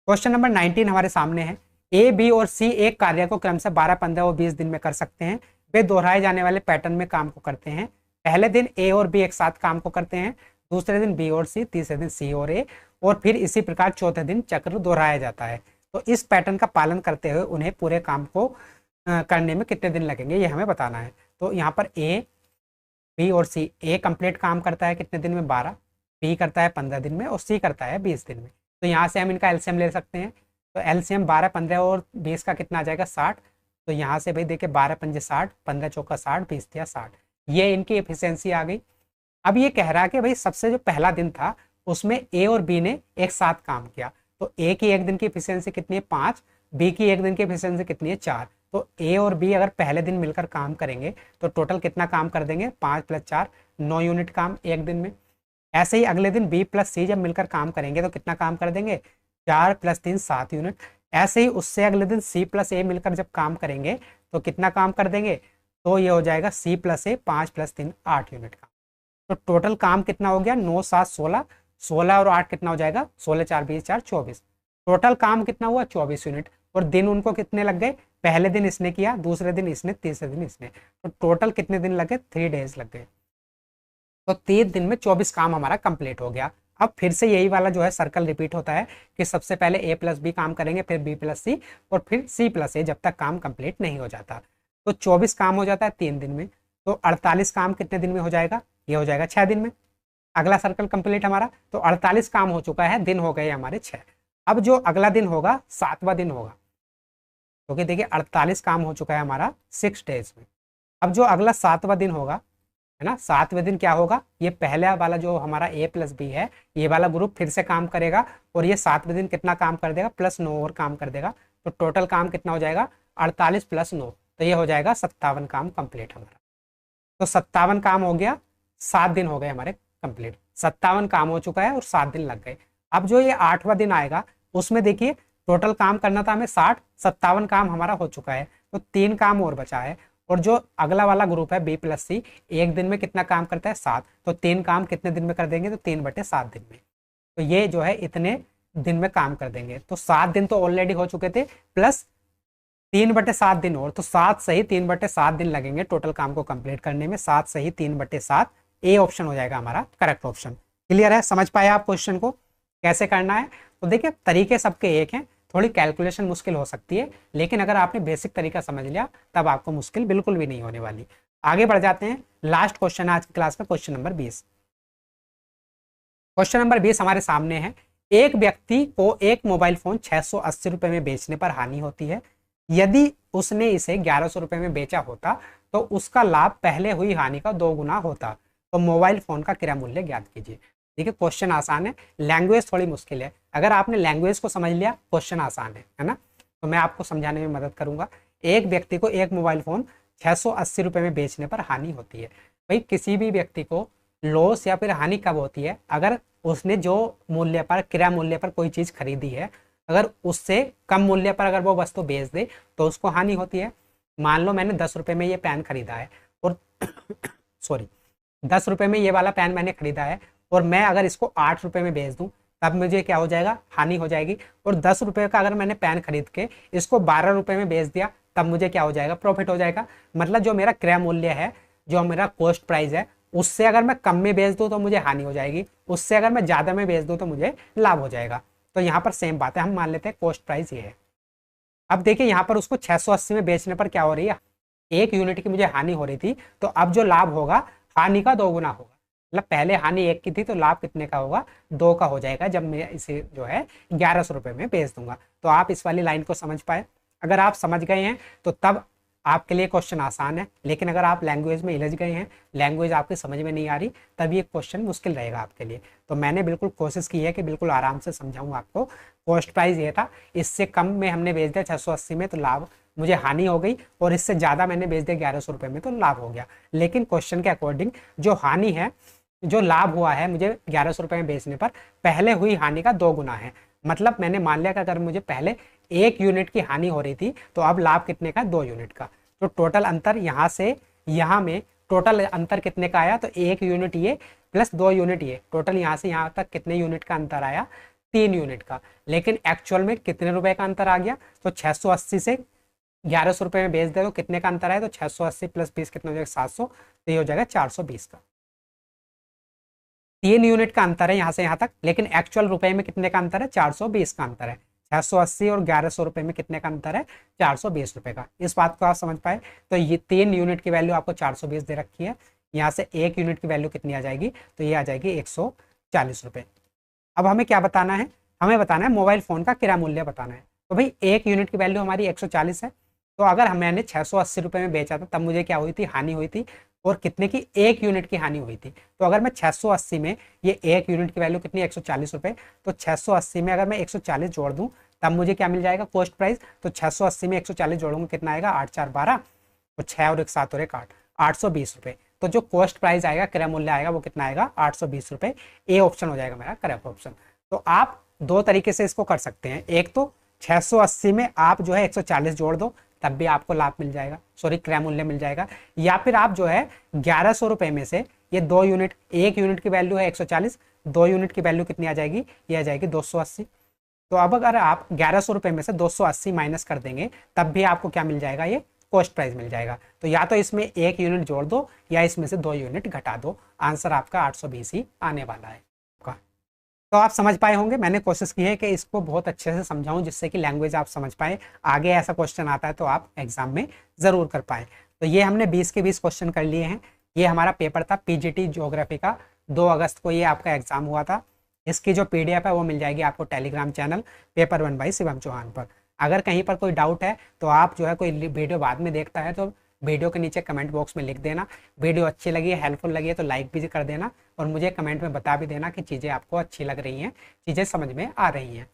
क्वेश्चन नंबर 19 हमारे सामने है। ए, बी और सी एक कार्य को क्रम से 12, 15 और 20 दिन में कर सकते हैं। वे दोहराए जाने वाले पैटर्न में काम को करते हैं। पहले दिन ए और बी एक साथ काम को करते हैं, दूसरे दिन बी और सी, तीसरे दिन सी और ए, और फिर इसी प्रकार चौथे दिन चक्र दोहराया जाता है। तो इस पैटर्न का पालन करते हुए उन्हें पूरे काम को करने में कितने दिन लगेंगे, ये हमें बताना है। तो यहाँ पर ए, बी और सी, ए कंप्लीट काम करता है कितने दिन में, 12, बी करता है 15 दिन में, और सी करता है 20 दिन में। तो यहाँ से हम इनका एलसीएम ले सकते हैं। तो एलसीएम 12, 15 और 20 का कितना आ जाएगा, 60। तो यहाँ से भाई देखिए 12 × 5 = 60, 15 × 4 = 60, 20 × 60, ये इनकी एफिशिएंसी आ गई। अब ये कह रहा है कि भाई सबसे जो पहला दिन था उसमें ए और बी ने एक साथ काम किया, तो ए की एक दिन की एफिशिएंसी कितनी है, 5, बी की एक दिन की एफिशिएंसी कितनी है, 4, तो ए और बी अगर पहले दिन मिलकर काम करेंगे तो टोटल कितना काम कर देंगे, 5 + 4 9 यूनिट काम एक दिन में। ऐसे ही अगले दिन बी प्लस सी जब मिलकर काम करेंगे तो कितना काम कर देंगे, 4 + 3 7 यूनिट। ऐसे ही उससे अगले दिन सी प्लस ए मिलकर जब काम करेंगे तो कितना काम कर देंगे, तो ये हो जाएगा सी प्लस ए 5 + 3 8 यूनिट का। तो टोटल काम कितना हो गया, 9 7 16, 16 और 8 कितना हो जाएगा, 16 4 20 4 24। टोटल काम कितना हुआ, 24 यूनिट। और दिन उनको कितने लग गए, पहले दिन इसने किया, दूसरे दिन इसने, तीसरे दिन इसने, तो टोटल कितने दिन लगे, 3 डेज लग गए। तो 3 दिन में 24 काम हमारा कंप्लीट हो गया। अब फिर से यही वाला जो है सर्कल रिपीट होता है कि सबसे पहले ए प्लस बी काम करेंगे, फिर बी प्लस सी, और फिर सी प्लस ए, जब तक काम कंप्लीट नहीं हो जाता। तो 24 काम हो जाता है 3 दिन में। तो 48 काम कितने दिन में हो जाएगा, ये हो जाएगा 6 दिन में। अगला सर्कल कंप्लीट हमारा, तो 48 काम हो चुका है, दिन हो गए हमारे 6। अब जो अगला दिन होगा 7वां दिन होगा, क्योंकि देखिए 48 काम हो चुका है हमारा 6 डेज में। अब जो अगला 7वां दिन होगा, है ना, 7वें दिन क्या होगा, ये पहला वाला जो हमारा ए प्लस बी है, ये वाला ग्रुप फिर से काम करेगा, और ये 7वें दिन कितना काम कर देगा, +9 और काम कर देगा। तो टोटल काम कितना हो जाएगा, 48 + 9, तो ये हो जाएगा 57 काम कंप्लीट हमारा। तो 57 काम हो गया, 7 दिन हो गए हमारे कंप्लीट। 57 काम हो चुका है और 7 दिन लग गए। अब जो ये 8वां दिन आएगा, उसमें देखिए टोटल काम करना था हमें 60, 57 काम हमारा हो चुका है, तो 3 काम और बचा है। और जो अगला वाला ग्रुप है बी प्लस सी, एक दिन में कितना काम करता है, 7, तो 3 काम कितने दिन में कर देंगे, तो 3/7 दिन में। तो ये जो है इतने दिन में काम कर देंगे। तो 7 दिन तो ऑलरेडी हो चुके थे, प्लस 3/7 दिन और, तो 7 सही 3/7 दिन लगेंगे टोटल काम को कंप्लीट करने में। 7 सही 3/7, ए ऑप्शन हो जाएगा हमारा करेक्ट ऑप्शन। क्लियर है, समझ पाए आप क्वेश्चन को कैसे करना है। तो देखिए तरीके सबके एक हैं, थोड़ी कैलकुलेशन मुश्किल हो सकती है, लेकिन अगर आपने बेसिक तरीका समझ लिया तब आपको मुश्किल बिल्कुल भी नहीं होने वाली। आगे बढ़ जाते हैं, लास्ट क्वेश्चन है आज की क्लास में, क्वेश्चन नंबर 20। क्वेश्चन नंबर 20 हमारे सामने है, एक व्यक्ति को एक मोबाइल फोन 680 रुपए में बेचने पर हानि होती है। यदि उसने इसे 1100 रुपए में बेचा होता तो उसका लाभ पहले हुई हानि का 2 गुना होता। तो मोबाइल फोन का क्रय मूल्य ज्ञात कीजिए। देखिए क्वेश्चन आसान है, लैंग्वेज थोड़ी मुश्किल है। अगर आपने लैंग्वेज को समझ लिया, क्वेश्चन आसान है ना। तो मैं आपको समझाने में मदद करूंगा। एक व्यक्ति को एक मोबाइल फोन 680 रुपए में बेचने पर हानि होती है। भाई किसी भी व्यक्ति को लॉस या फिर हानि कब होती है, अगर उसने जो मूल्य पर, क्रय मूल्य पर कोई चीज खरीदी है, अगर उससे कम मूल्य पर अगर वो वस्तु बेच दे तो उसको हानि होती है। मान लो मैंने 10 रुपए में ये पेन खरीदा है, और सॉरी 10 रुपए में ये वाला पेन मैंने खरीदा है, और मैं अगर इसको 8 रुपए में बेच दूं तब मुझे क्या हो जाएगा, हानि हो जाएगी। और 10 रुपए का अगर मैंने पेन खरीद के इसको 12 रुपए में बेच दिया तब मुझे क्या हो जाएगा, प्रॉफिट हो जाएगा। मतलब जो मेरा क्रय मूल्य है, जो मेरा कॉस्ट प्राइस है, उससे अगर मैं कम में बेच दूं तो मुझे हानि हो जाएगी, उससे अगर मैं ज्यादा में बेच दूं तो मुझे लाभ हो जाएगा। तो यहाँ पर सेम बात है, हम मान लेते हैं कॉस्ट प्राइस ये है। अब देखिए यहाँ पर उसको 680 में बेचने पर क्या हो रही है, 1 यूनिट की मुझे हानि हो रही थी, तो अब जो लाभ होगा हानि का 2 गुना होगा। मतलब पहले हानि 1 की थी तो लाभ कितने का होगा, 2 का हो जाएगा, जब मैं इसे जो है 1100 रुपए में बेच दूंगा। तो आप इस वाली लाइन को समझ पाए। अगर आप समझ गए हैं तो तब आपके लिए क्वेश्चन आसान है, लेकिन अगर आप लैंग्वेज में उलझ गए हैं, लैंग्वेज आपकी समझ में नहीं आ रही, तब ये क्वेश्चन मुश्किल रहेगा आपके लिए। तो मैंने बिल्कुल कोशिश की है कि बिल्कुल आराम से समझाऊं आपको। कॉस्ट प्राइस ये था, इससे कम में हमने बेच दिया 680 में तो लाभ, मुझे हानि हो गई, और इससे ज़्यादा मैंने बेच दिया 1100 रुपये में तो लाभ हो गया। लेकिन क्वेश्चन के अकॉर्डिंग जो हानि है, जो लाभ हुआ है मुझे 1100 रुपये में बेचने पर, पहले हुई हानि का 2 गुना है। मतलब मैंने मान लिया कि अगर मुझे पहले 1 यूनिट की हानि हो रही थी तो अब लाभ कितने का, 2 यूनिट का। तो टोटल अंतर यहाँ से यहाँ में टोटल अंतर कितने का आया, तो 1 यूनिट ये प्लस 2 यूनिट ये, टोटल यहाँ से यहाँ तक कितने यूनिट का अंतर आया, 3 यूनिट का। लेकिन एक्चुअल में कितने रुपए का अंतर आ गया, तो 680 से 1100 रुपये में बेच दे तो कितने का अंतर आया, तो 680 + 20 कितना हो जाएगा, 700, तो ये हो जाएगा 420 का। 3 यूनिट का अंतर है यहाँ से यहाँ तक, लेकिन एक्चुअल रुपए में कितने का अंतर है, 420 का अंतर है। 680 और 1100 रुपए में कितने का अंतर है, 420 रुपए का। इस बात को आप समझ पाए। तो ये 3 यूनिट की वैल्यू आपको 420 दे रखी है, यहाँ से 1 यूनिट की वैल्यू कितनी आ जाएगी, तो ये आ जाएगी 140 रुपए। अब हमें क्या बताना है, हमें बताना है मोबाइल फोन का क्रय मूल्य बताना है। तो भाई 1 यूनिट की वैल्यू हमारी 140 है, तो अगर मैंने 680 रुपए में बेचा था तब मुझे क्या हुई थी, हानि हुई थी, और कितने की, 1 यूनिट की हानि हुई थी। तो अगर मैं 680 में ये 1 यूनिट की वैल्यू कितनी, 140 रुपए, तो 680 में अगर मैं 140 जोड़ दूं तब मुझे क्या मिल जाएगा कॉस्ट प्राइस। तो 680 में 140 जोड़ूंगा कितना आएगा 8 4 12 और 6 और 1 7 और 1 8 820 रुपये। तो जो कॉस्ट प्राइस आएगा क्रय मूल्य आएगा वो कितना आएगा 820 रुपये। ए ऑप्शन हो जाएगा मेरा करेक्ट ऑप्शन। तो आप दो तरीके से इसको कर सकते हैं, एक तो 680 में आप जो है 140 जोड़ दो तब भी आपको लाभ मिल जाएगा, सॉरी क्रय मूल्य मिल जाएगा, या फिर आप जो है 1100 रुपये में से ये 2 यूनिट, 1 यूनिट की वैल्यू है 140, 2 यूनिट की वैल्यू कितनी आ जाएगी, ये आ जाएगी 280। तो अब अगर आप 1100 रुपये में से 280 माइनस कर देंगे तब भी आपको क्या मिल जाएगा, ये कॉस्ट प्राइस मिल जाएगा। तो या तो इसमें 1 यूनिट जोड़ दो या इसमें से 2 यूनिट घटा दो, आंसर आपका 820 ही आने वाला है। तो आप समझ पाए होंगे, मैंने कोशिश की है कि इसको बहुत अच्छे से समझाऊं जिससे कि लैंग्वेज आप समझ पाए, आगे ऐसा क्वेश्चन आता है तो आप एग्जाम में ज़रूर कर पाए। तो ये हमने 20 के 20 क्वेश्चन कर लिए हैं। ये हमारा पेपर था पीजीटी ज्योग्राफी का, 2 अगस्त को ये आपका एग्जाम हुआ था। इसकी जो PDF है वो मिल जाएगी आपको Telegram channel paper 1 by Shivam Chauhan पर। अगर कहीं पर कोई डाउट है तो आप जो है कोई वीडियो बाद में देखता है तो वीडियो के नीचे कमेंट बॉक्स में लिख देना। वीडियो अच्छी लगी है, हेल्पफुल लगी है तो लाइक भी कर देना और मुझे कमेंट में बता भी देना कि चीज़ें आपको अच्छी लग रही हैं, चीज़ें समझ में आ रही हैं।